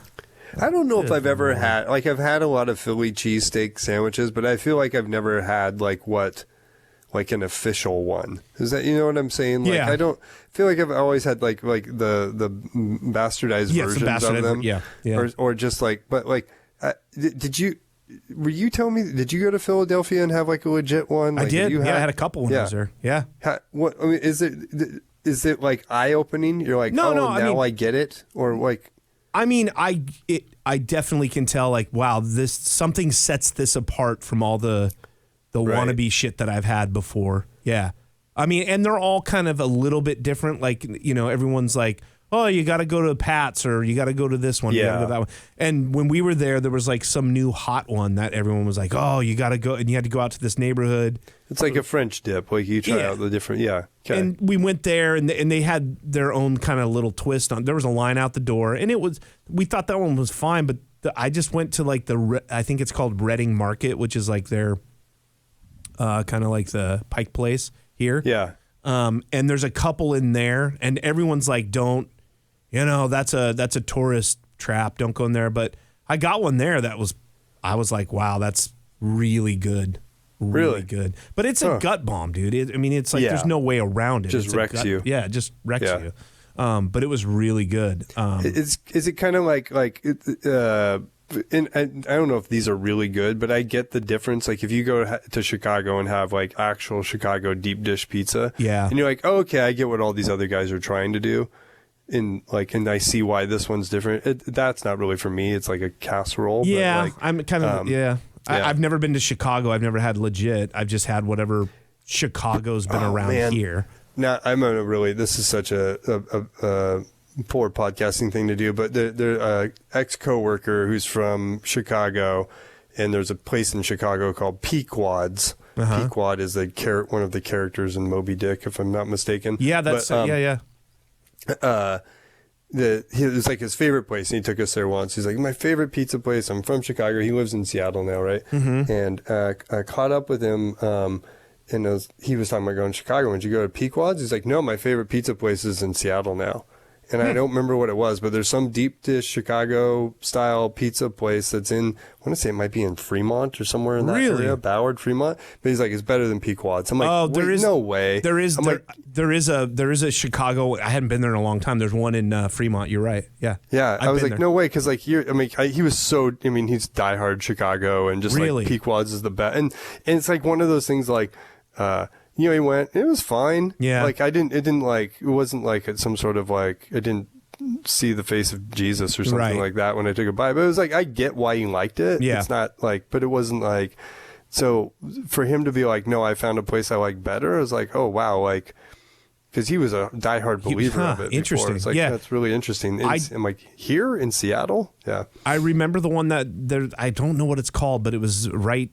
I don't know if I've ever had, I've had a lot of Philly cheesesteak sandwiches, but I feel like I've never had an official one. Is that, you know what I'm saying? Like, yeah. I don't feel like I've always had the bastardized versions of them. Yeah. Or just were you telling me, did you go to Philadelphia and have like a legit one? I did. I had a couple when I was there. Yeah. Is it like eye opening? You're like, I get it. Or like, I mean, I definitely can tell, like, wow, something sets this apart from all the wannabe shit that I've had before. Yeah. I mean, and they're all kind of a little bit different. Like, you know, everyone's like, oh, you got to go to Pat's or you got to go to this one. You gotta go to that one. And when we were there was like some new hot one that everyone was like, oh, you got to go. And you had to go out to this neighborhood. It's like a French dip. Like you try out the different, Okay. And we went there and they had their own kind of little twist on. There was a line out the door and we thought that one was fine. But I just went to like I think it's called Reading Market, which is like their kind of like the Pike Place here. Yeah. And there's a couple in there and everyone's like, that's a tourist trap. Don't go in there. But I got one there I was like, wow, that's really good. Really good. But it's a gut bomb, dude. It's like there's no way around it. Just wrecks you. Yeah, it just wrecks you. But it was really good. Is it kind of and I don't know if these are really good, but I get the difference. Like if you go to Chicago and have like actual Chicago deep dish pizza, and you're like, oh, okay, I get what all these other guys are trying to do. And I see why this one's different. That's not really for me. It's like a casserole. Yeah, but I'm kind of I've never been to Chicago. I've never had legit. I've just had whatever Chicago's been around here. Now this is such a poor podcasting thing to do, but there's ex-coworker who's from Chicago, and there's a place in Chicago called Pequod's. Pequod is one of the characters in Moby Dick, if I'm not mistaken. Yeah, that's yeah. It was like his favorite place, and he took us there once. He's like, my favorite pizza place. I'm from Chicago. He lives in Seattle now, right? Mm-hmm. And I caught up with him, and he was talking about going to Chicago. Would you go to Pequod's? He's like, no, my favorite pizza place is in Seattle now. And I don't remember what it was, but there's some deep dish Chicago style pizza place that's in, I want to say it might be in Fremont or somewhere in that area, Ballard, Fremont. But he's like, it's better than Pequod's. I'm like, no way. There is a Chicago. I hadn't been there in a long time. There's one in Fremont. You're right. Yeah. Yeah. I was like, no way. Cause like here, he was he's diehard Chicago and just like Pequod's is the best. And it's like one of those things like, he went, it was fine. Yeah. Like it wasn't like some sort of like, I didn't see the face of Jesus or something like that when I took a bite. But it was like, I get why you liked it. Yeah. It's not like, but it wasn't like, so for him to be like, no, I found a place I like better. I was like, oh, wow. Like, because he was a diehard believer of it. Interesting. It's like, that's really interesting. I'm like, here in Seattle? Yeah. I remember the one that I don't know what it's called, but it was right.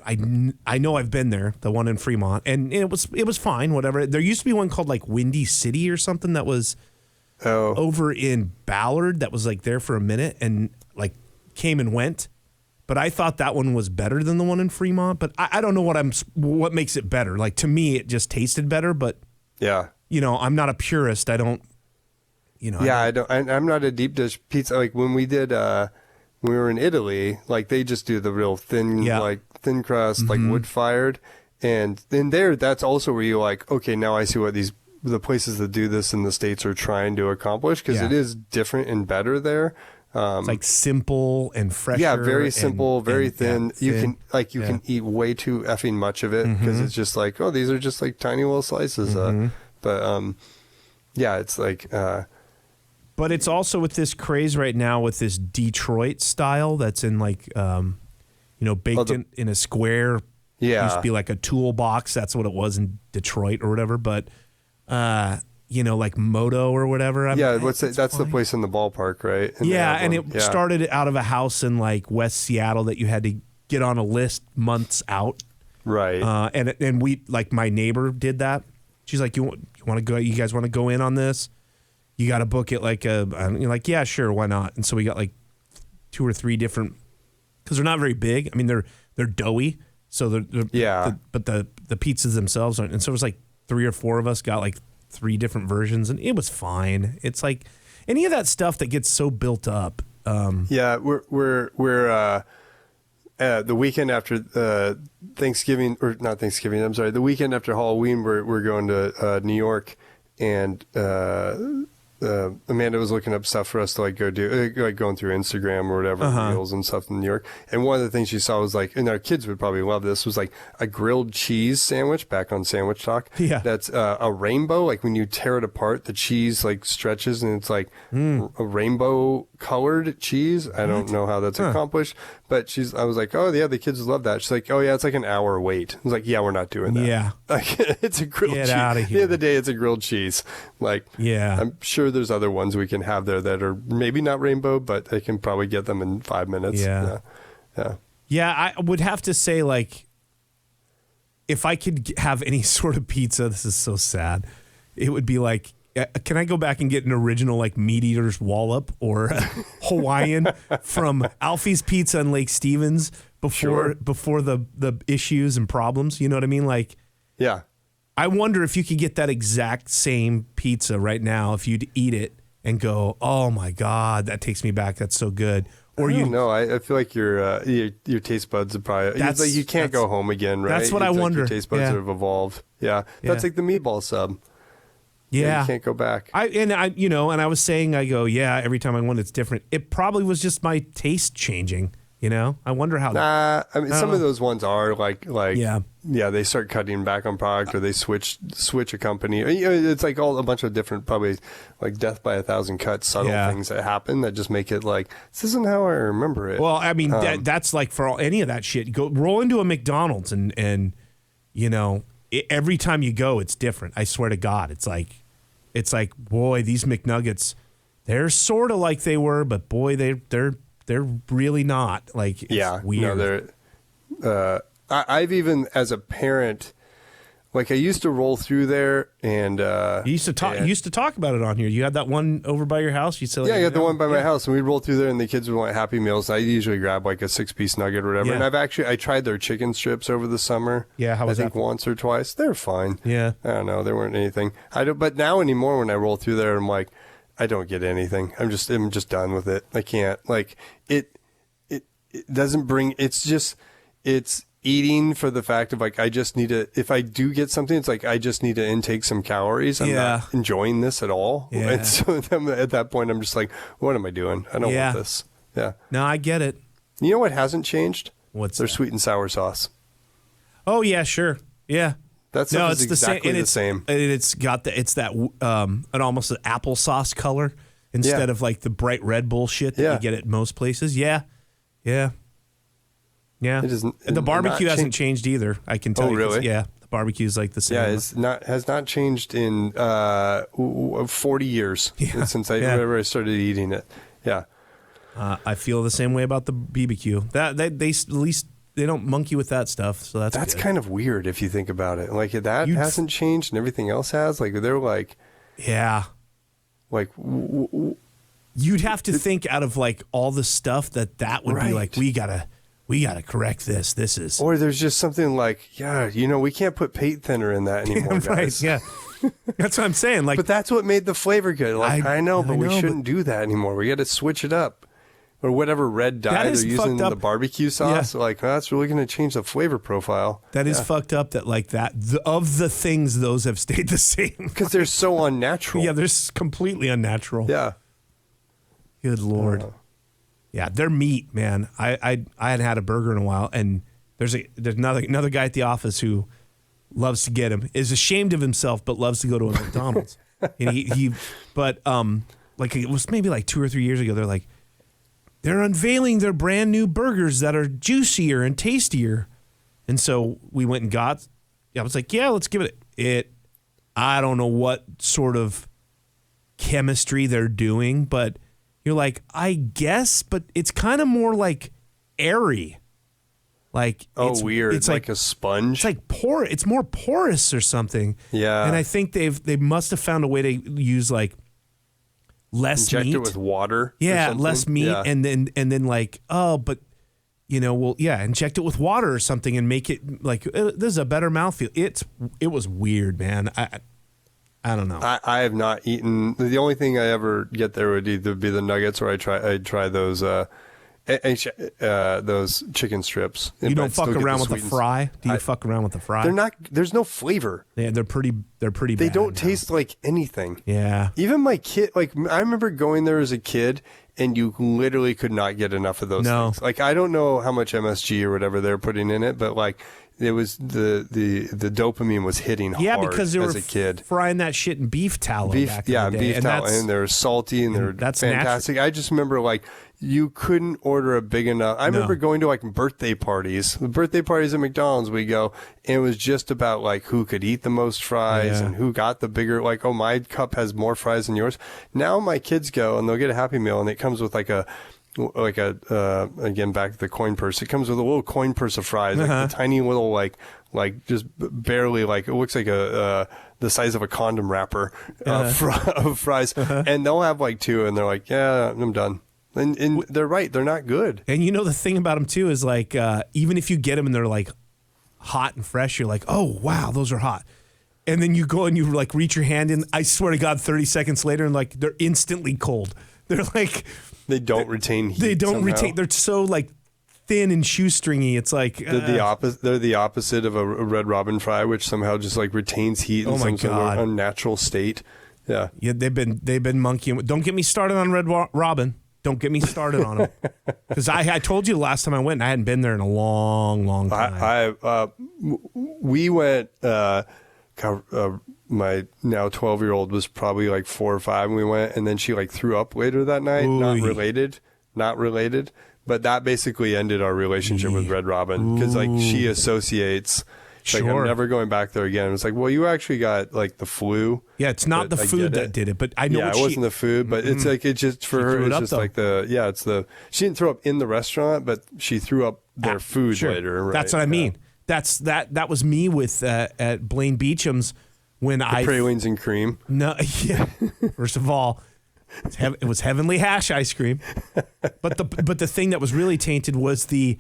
I know I've been there, the one in Fremont, and it was fine, whatever. There used to be one called like Windy City or something that was over in Ballard that was like there for a minute and like came and went. But I thought that one was better than the one in Fremont. But I don't know what makes it better. Like to me, it just tasted better. But I'm not a purist. I don't. I'm not a deep dish pizza. Like when we did. When we were in Italy, like they just do the real thin, like thin crust, like wood fired. And then that's also where you're like, okay, now I see what the places that do this in the States are trying to accomplish because it is different and better there. It's like simple and fresh. Yeah, very simple, very thin. thin. You can eat way too effing much of it because it's just like, oh, these are just like tiny little slices. Yeah, it's like. But it's also with this craze right now with this Detroit style that's in like, baked in a square. Yeah. It used to be like a toolbox. That's what it was in Detroit or whatever. But, like Moto or whatever. That's the place in the ballpark, right? And it started out of a house in like West Seattle that you had to get on a list months out. Right. And we, like my neighbor did that. She's like, you want to go? You guys want to go in on this? You got to book it like you're like, yeah, sure, why not? And so we got like 2 or 3 different, because they're not very big. I mean, they're doughy, so but the pizzas themselves aren't. And so it was like 3 or 4 of us got like 3 different versions, and it was fine. It's like any of that stuff that gets so built up. We're the weekend after Thanksgiving, or not Thanksgiving, I'm sorry, the weekend after Halloween, we're going to New York, and Amanda was looking up stuff for us to like go do, like going through Instagram or whatever, reels and stuff in New York. And one of the things she saw was like, and our kids would probably love this, was like a grilled cheese sandwich, back on Sandwich Talk. Yeah. That's a rainbow. Like when you tear it apart, the cheese like stretches and it's like a rainbow colored cheese. I don't know how that's accomplished, but I was like, oh yeah, the kids love that. She's like, oh yeah, it's like an hour wait. I was like, yeah, we're not doing that. Yeah. Like it's a grilled cheese. Out of here. At the end of the day, it's a grilled cheese. Like, yeah. I'm sure there's other ones we can have there that are maybe not rainbow, but they can probably get them in 5 minutes. Yeah. I would have to say, like, if I could have any sort of pizza, this is so sad, it would be like, can I go back and get an original like Meat Eater's Wallop or Hawaiian from Alfie's Pizza in Lake Stevens before the issues and problems? You know what I mean? Like, yeah. I wonder if you could get that exact same pizza right now, if you'd eat it and go, oh my God, that takes me back. That's so good. Or I feel like your taste buds are probably, it's like you can't go home again, right? That's what I wonder. Your taste buds have evolved. Yeah. That's like the meatball sub. Yeah. You can't go back. And I was saying, I go, yeah, every time I went, it's different. It probably was just my taste changing, I wonder how I mean, some of those ones are like, they start cutting back on product or they switch a company. It's like a bunch of different, probably like death by 1,000 cuts, subtle things that happen that just make it like, this isn't how I remember it. Well, I mean, that's like for any of that shit. Go roll into a McDonald's and every time you go, it's different. I swear to God, it's like, boy, these McNuggets, they're sort of like they were, but boy, they're really not. Like, it's weird. No, I've even, as a parent, like I used to roll through there and you used to talk about it on here. You had that one over by your house. You said, I got the one by my house, and we'd roll through there, and the kids would want Happy Meals. I usually grab like a 6-piece nugget or whatever. Yeah. And I tried their chicken strips over the summer. Yeah, how was I think that? Once or twice. They're fine. Yeah, I don't know. There weren't anything. But now anymore, when I roll through there, I'm like, I don't get anything. I'm just done with it. I can't. Like it doesn't bring. It's eating for the fact of like, I just need to, if I do get something, it's like, I just need to intake some calories. I'm not enjoying this at all. Yeah. And so at that point, I'm just like, what am I doing? I don't want this. Yeah. No, I get it. You know what hasn't changed? What's their that? Sweet and sour sauce. Oh yeah, sure. Yeah. That's exactly the same. It's got an almost an applesauce color instead of like the bright red bull shit that you get at most places. Yeah. Yeah. Yeah. The barbecue hasn't changed either. I can tell you. Oh, really? Yeah. The barbecue is like the same. Yeah, has not changed in 40 years since I started eating it. Yeah. I feel the same way about the BBQ. They at least they don't monkey with that stuff, so that's good. Kind of weird if you think about it. Like that hasn't changed and everything else has. Like they're like, like you'd have to think out of like all the stuff that would be like, we gotta correct this. This is, or there's just something like, we can't put paint thinner in that anymore, guys. Yeah. That's what I'm saying. Like, but that's what made the flavor good. Like I know, but we shouldn't do that anymore. We got to switch it up. Or whatever red dye they're using in the barbecue sauce. Like, that's really going to change the flavor profile. That is fucked up that like that. Of the things, those have stayed the same. Because they're so unnatural. Yeah, they're completely unnatural. Yeah. Good Lord. Yeah, their meat, man. I hadn't had a burger in a while, and there's another guy at the office who loves to get him, is ashamed of himself, but loves to go to a McDonald's. And like it was maybe like 2 or 3 years ago, they're unveiling their brand new burgers that are juicier and tastier. And so we went and got, I was like, yeah, let's give it. I don't know what sort of chemistry they're doing, but you're like, I guess, but it's kind of more like airy. Like, it's weird. It's like a sponge. It's like it's more porous or something. Yeah. And I think they must have found a way to use like less meat. Inject it with water. Yeah, less meat, yeah. and then like, inject it with water or something and make it like this is a better mouthfeel. It was weird, man. I don't know. I have not eaten. The only thing I ever get there would either be the nuggets, or I'd try those chicken strips. You don't fuck around with the fry? Do you fuck around with the fry? They're not. There's no flavor. Yeah, they're pretty. They bad don't taste like anything. Yeah. Even my kid. Like I remember going there as a kid, and you literally could not get enough of those things. Like I don't know how much MSG or whatever they're putting in it, but like it was the dopamine was hitting hard because they were as a kid. Frying that shit in beef tallow. Back in the day. Beef tallow, and they're salty and they're fantastic. Natural. I just remember like. You couldn't order a big enough. I remember going to like birthday parties. The birthday parties at McDonald's, we go, and it was just about like who could eat the most fries and who got the bigger, like, oh, my cup has more fries than yours. Now my kids go and they'll get a Happy Meal and it comes with again, back to the coin purse. It comes with a little coin purse of fries, like the tiny little, like just barely, like, it looks like the size of a condom wrapper of fries. And they'll have like 2 and they're like, yeah, I'm done. And they're right. They're not good. And the thing about them, too, is like even if you get them and they're like hot and fresh, you're like, oh, wow, those are hot. And then you go and you like reach your hand in. I swear to God, 30 seconds later, and like they're instantly cold. They're like. They don't retain heat. They don't somehow. retain. They're so like thin and shoestringy. It's like. They're the opposite. They're the opposite of a Red Robin fry, which somehow just like retains heat in some sort of unnatural state. Yeah. Yeah, they've been monkeying. Don't get me started on Red Robin. Don't get me started on them. Because I told you last time I went, and I hadn't been there in a long, long time. We went, my now 12-year-old was probably like 4 or 5 when we went, and then she like threw up later that night. Ooh. Not related. But that basically ended our relationship with Red Robin. Because like she associates... Like, I'm never going back there again. It was like, well, you actually got like the flu. Yeah, it's not the food that did it, but I know. Yeah, it wasn't the food, but it's like it just for her. It's just like she didn't throw up in the restaurant, but she threw up their food later. Right? That's what I mean. That was me with at Blaine Beecham's when pralines and cream. No, yeah. First of all, it was heavenly hash ice cream, but the thing that was really tainted was the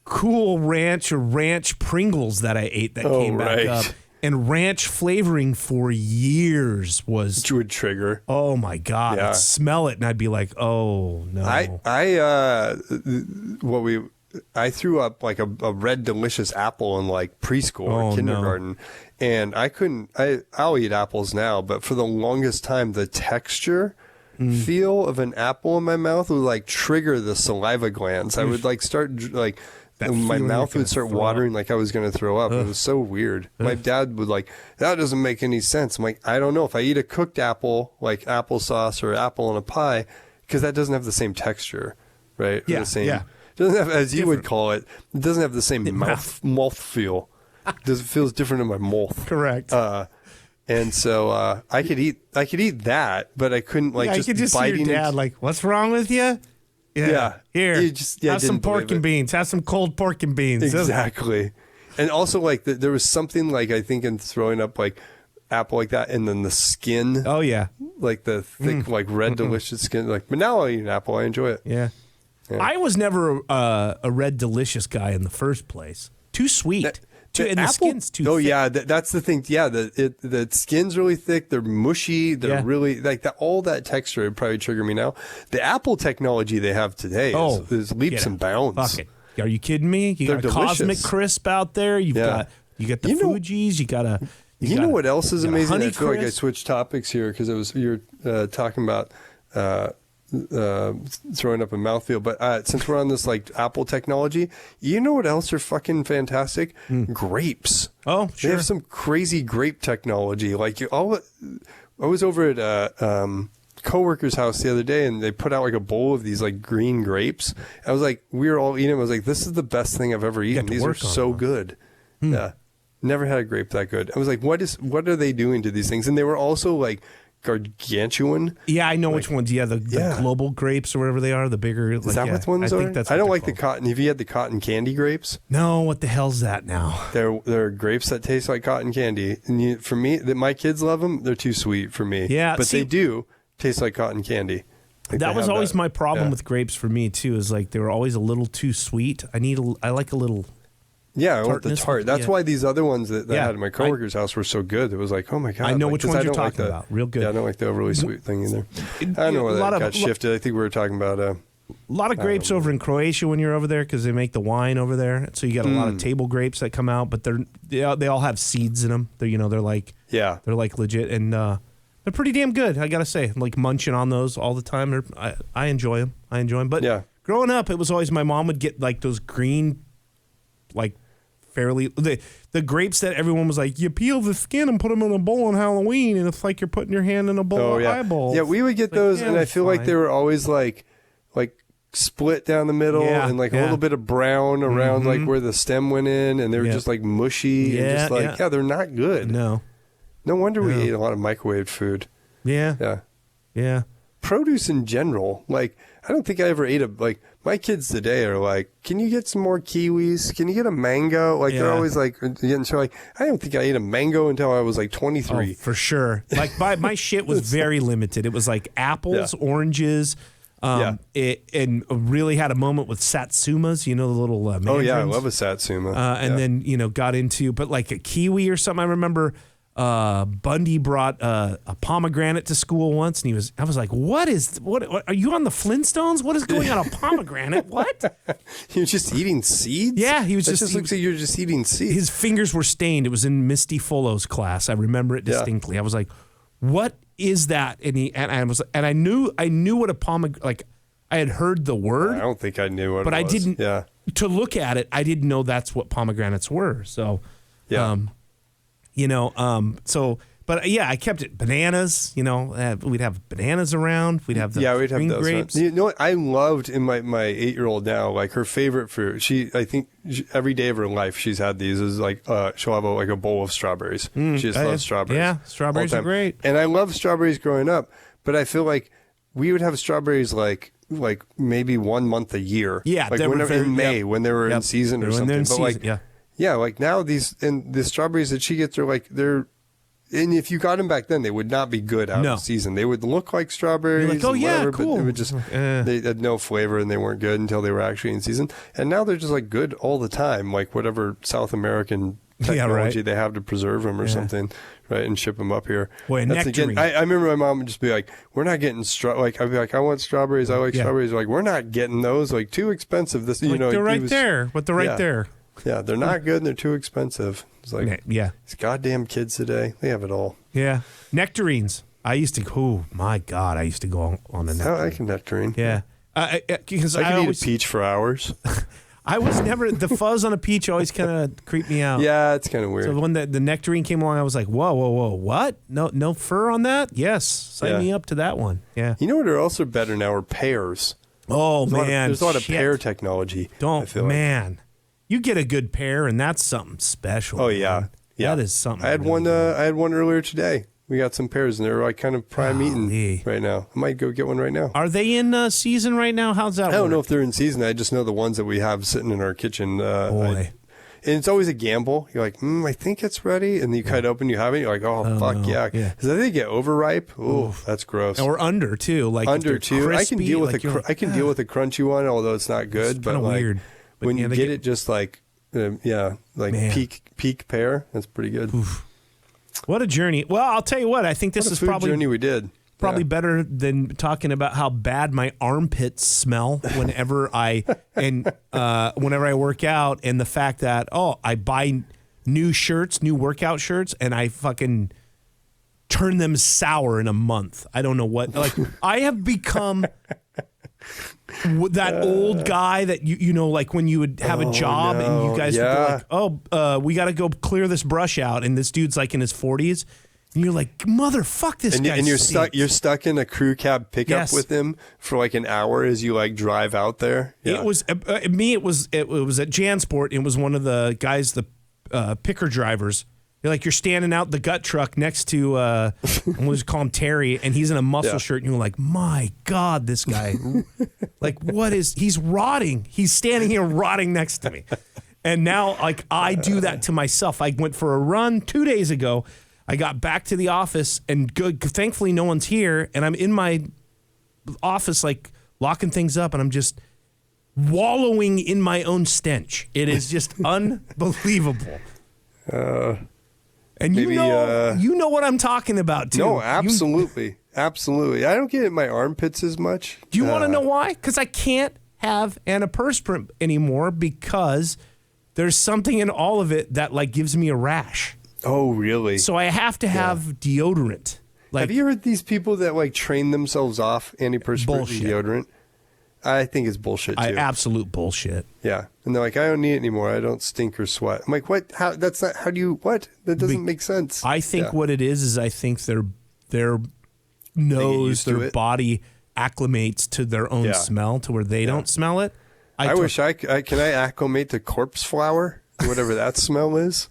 Cool Ranch or Ranch Pringles that I ate that came back up. And ranch flavoring for years was... Which would trigger. Oh, my God. Yeah. I'd smell it, and I'd be like, oh, no. I threw up like a red delicious apple in like preschool or kindergarten. No. And I couldn't... I'll eat apples now, but for the longest time, the texture... feel of an apple in my mouth would like trigger the saliva glands. I would like start like... my mouth would start watering like I was going to throw up. It was so weird. My dad would like, that doesn't make any sense. I'm like, I don't know if I eat a cooked apple, like applesauce or apple in a pie, because that doesn't have the same texture, right? Yeah. Doesn't have, as you would call it, it doesn't have the same mouth feel. It feels different in my mouth. Correct. And so I could eat that, but I couldn't like just you could just see your dad like, what's wrong with you? Yeah. Here, have some pork and beans. Have some cold pork and beans. Exactly. And also, like, there was something, like, I think in throwing up, like, apple like that, and then the skin. Oh, yeah. Like, the thick, like, red, delicious skin. Like, but now I eat an apple. I enjoy it. Yeah. I was never a red delicious guy in the first place. Too sweet. And the skin's too thick. Oh, yeah. That's the thing. Yeah, the skin's really thick. They're mushy. They're really, like, all that texture would probably trigger me now. The Apple technology they have today is leaps and bounds. Fuck it. Are you kidding me? You got a Cosmic Crisp out there. You got the Fuji's. You know what else is amazing? I feel like I switched topics here because you're talking about throwing up a mouthfeel. But since we're on this like Apple technology, you know what else are fucking fantastic? Grapes. Oh, They sure. have some crazy grape technology. Like I was over at a coworker's house the other day, and they put out like a bowl of these like green grapes. I was like, we were all eating them. I was like, this is the best thing I've ever eaten. to These are work on so them. good. Yeah. Never had a grape that good. I was like, what are they doing to these things? And they were also like gargantuan. Yeah, I know which ones. Yeah, the global grapes or whatever they are, the bigger. Is that what ones I are? think that's. I don't what like they're the called. cotton. Have you had the cotton candy grapes? No, what the hell's that now? They're grapes that taste like cotton candy. And for me, my kids love them. They're too sweet for me. Yeah, but see- they do taste like cotton candy. Like That they was have always that. my problem Yeah. with grapes for me too. Is like they were always a little too sweet. I like a little. Yeah, I want the tartness tart. with- That's yeah. why these other ones that I Yeah, had at my coworker's house were so good. It was like, oh my god! I know like, which 'cause ones I you're don't like talking about. Real good. Yeah, I don't like the overly sweet thing either. I don't know where that got shifted. I think we were talking about. A lot of grapes over in Croatia when you're over there because they make the wine over there. So you got a lot of table grapes that come out, but they all have seeds in them. They're like legit, and they're pretty damn good. I gotta say, I'm like munching on those all the time. I enjoy them. But Yeah. growing up, it was always my mom would get like those green, like fairly the grapes that everyone was like, you peel the skin and put them in a bowl on Halloween, and it's like you're putting your hand in a bowl of eyeballs. Yeah, we would get Like, those, yeah, and it I was feel like fine. they were always like split down the middle, Yeah, and like a yeah. little bit of brown around like where the stem went in, and they were Yeah. just like mushy and just like they're not good. No wonder we ate a lot of microwaved food. Yeah. Produce in general, like I don't think I ever ate my kids today are like, can you get some more kiwis? Can you get a mango? Like they're Yeah. always like getting so like I don't think I ate a mango until I was like 23. Oh, for sure. Like my shit was very limited. It was like apples, oranges. It really had a moment with satsumas, the little mandarins. Oh yeah, I love a satsuma. And then got into, but like a kiwi or something. I remember Bundy brought a pomegranate to school once, and I was like, what are you on the Flintstones? What is going on a pomegranate? What? You're just eating seeds? Yeah, he was That just looks like you're just eating seeds. His fingers were stained. It was in Misty Follows class. I remember it distinctly. I was like, what is that? And I knew what a pomegranate, like I had heard the word. I don't think I knew what but it I was. didn't. Yeah. To look at it, I didn't know that's what pomegranates were. So, Yeah. But yeah, I kept it. Bananas, we'd have bananas around. We'd have the We'd have green those. grapes. You know what I loved in my 8-year-old now, like her favorite fruit. I think every day of her life she's had these is like she'll have a bowl of strawberries. She just loves strawberries. Yeah, strawberries all the are time. great. And I love strawberries growing up, but I feel like we would have strawberries like maybe 1 month a year. Yeah, like they were whenever very- in May yep. when they were in Yep. season or When something. they're in But season, like yeah. yeah, like now the strawberries that she gets are like they're. And if you got them back then, they would not be good out No. of season. They would look like strawberries. You're like, oh, and yeah, whatever, cool. But it would just they had no flavor and they weren't good until they were actually in season. And now they're just like good all the time, like whatever South American technology they have to preserve them or something, right? And ship them up here. Boy, a nectarine. I remember my mom would just be like, "We're not getting I'd be like, "I want strawberries. I like strawberries." Like, we're not getting those. Like, too expensive. This, Like they're right there. But they're right there. Yeah, they're not good and they're too expensive. It's like, Yeah. these goddamn kids today, they have it all. Yeah. Nectarines. I used to. Oh my God! I used to go on a I nectarine. like a nectarine. Yeah. Because I I could always, eat a peach for hours. I was never the fuzz on a peach always kind of creeped me out. Yeah, it's kind of weird. So when the nectarine came along, I was like, whoa, what? No fur on that? Yes, sign me up to that one. Yeah. You know what are also better now are pears. Oh man, There's a lot of shit. pear technology. I feel like. Man, you get a good pear, and that's something special. Oh yeah, man. yeah. That is something. I had really one. good. I had one earlier today. We got some pears, and they're like kind of prime eating right now. I might go get one right now. Are they in season right now? How's that? I don't know work? if they're in season. I just know the ones that we have sitting in our kitchen. Boy. And it's always a gamble. You're like, I think it's ready. And you cut it open, you have it. You're like, oh fuck no. yeah. Yeah. Because they get overripe. Ooh, that's gross. Or under too, like if Under they're too. I can crispy, deal with like you're I can deal with a crunchy one, although it's not good. But kinda like weird. But when yeah, you they get get- it just like Man. peak pear, that's pretty good. What a journey! Well, I'll tell you what. I think this What a is food probably journey we did. Probably Yeah. better than talking about how bad my armpits smell whenever whenever I work out, and the fact that I buy new shirts, new workout shirts, and I fucking turn them sour in a month. I don't know what. Like, I have become that old guy that you know, like when you would have a job and you guys would go like, we got to go clear this brush out, and this dude's like in his 40s. And you're like, motherfuck this guy. And you're stuck in a crew cab pickup with him for like an hour as you like drive out there. Yeah. It was me. It was at Jansport. It was one of the guys, the picker drivers. You're standing out the gut truck next to we'll just call him Terry, and he's in a muscle shirt, and you're like, my God, this guy, like, he's rotting. He's standing here rotting next to me. And now, like, I do that to myself. I went for a run 2 days ago. I got back to the office, and thankfully no one's here, and I'm in my office, like, locking things up, and I'm just wallowing in my own stench. It is just unbelievable. And maybe, you know what I'm talking about, too. No, absolutely. Absolutely. I don't get it in my armpits as much. Do you want to know why? Because I can't have antiperspirant anymore because there's something in all of it that, like, gives me a rash. Oh, really? So I have to have deodorant. Like, have you heard these people that like train themselves off antiperspirant deodorant? I think it's bullshit too. Absolute bullshit. Yeah, and they're like, I don't need it anymore. I don't stink or sweat. I'm like, what? How? That's not. How do you? What? That doesn't make sense. I think what it is I think their nose, their body acclimates to their own smell to where they don't smell it. I wish I can I acclimate to corpse flour, whatever that smell is.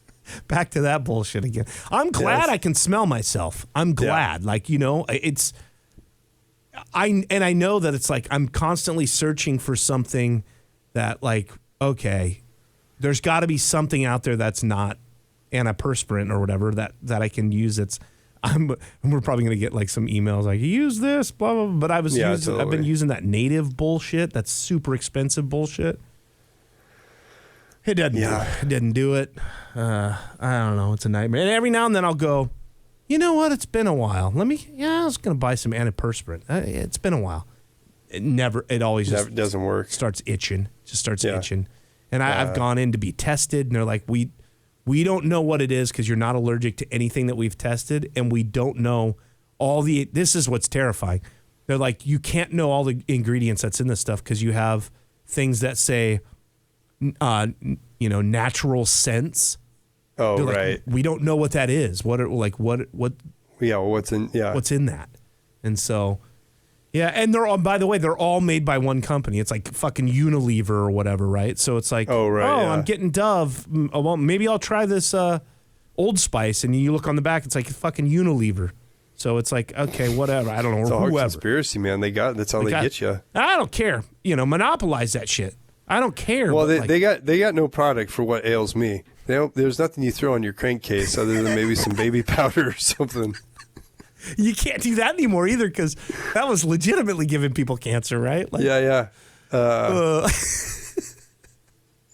Back to that bullshit again. I'm glad I can smell myself. I'm glad. Like, you know, it's I know that it's like I'm constantly searching for something that, like, okay, there's got to be something out there that's not antiperspirant or whatever that I can use. We're probably going to get like some emails like, use this, blah, blah, blah. But I've been using that native bullshit. That's super expensive bullshit. It doesn't do it. I don't know. It's a nightmare. And every now and then I'll go, you know what? It's been a while. I was going to buy some antiperspirant. It's been a while. It always just doesn't work. Starts itching. Just starts itching. And I've gone in to be tested, and they're like, we don't know what it is because you're not allergic to anything that we've tested, and we don't know this is what's terrifying. They're like, you can't know all the ingredients that's in this stuff because you have things that say, natural scents. Oh, like, right. We don't know what that is. What's in that? And so, and they're all, by the way, they're all made by one company. It's like fucking Unilever or whatever, right? So it's like, I'm getting Dove. Well, maybe I'll try this Old Spice, and you look on the back, it's like fucking Unilever. So it's like, okay, whatever. I don't know. It's all conspiracy, man. That's how they get you. I don't care. Monopolize that shit. I don't care. Well, they got no product for what ails me. There's nothing you throw on your crankcase other than maybe some baby powder or something. You can't do that anymore either because that was legitimately giving people cancer, right? Like,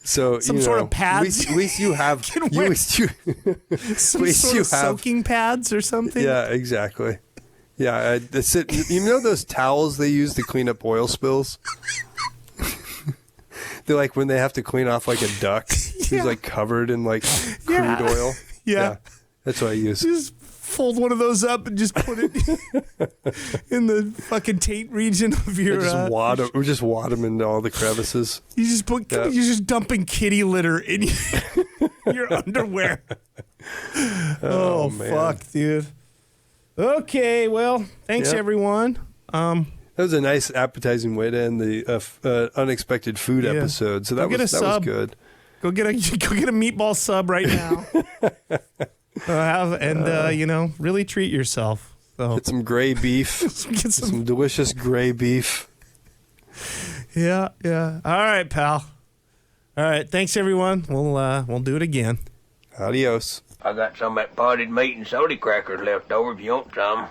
so some sort of pads. At least you have soaking pads or something. Yeah, exactly. Yeah, those towels they use to clean up oil spills. They're like when they have to clean off like a duck who's like covered in like crude oil. Yeah. That's what I use. Just fold one of those up and just put it in the fucking taint region of your. Just wad them into all the crevices. You just you're just dumping kitty litter in your underwear. Oh man. Fuck, dude. Okay, well, thanks everyone. That was a nice appetizing way to end the unexpected food episode. So that was good. Go get a meatball sub right now. Really treat yourself. So. Get some gray beef. Get some delicious gray beef. Yeah. All right, pal. All right, thanks everyone. We'll do it again. Adios. I got some of that potted meat and soda crackers left over if you want some.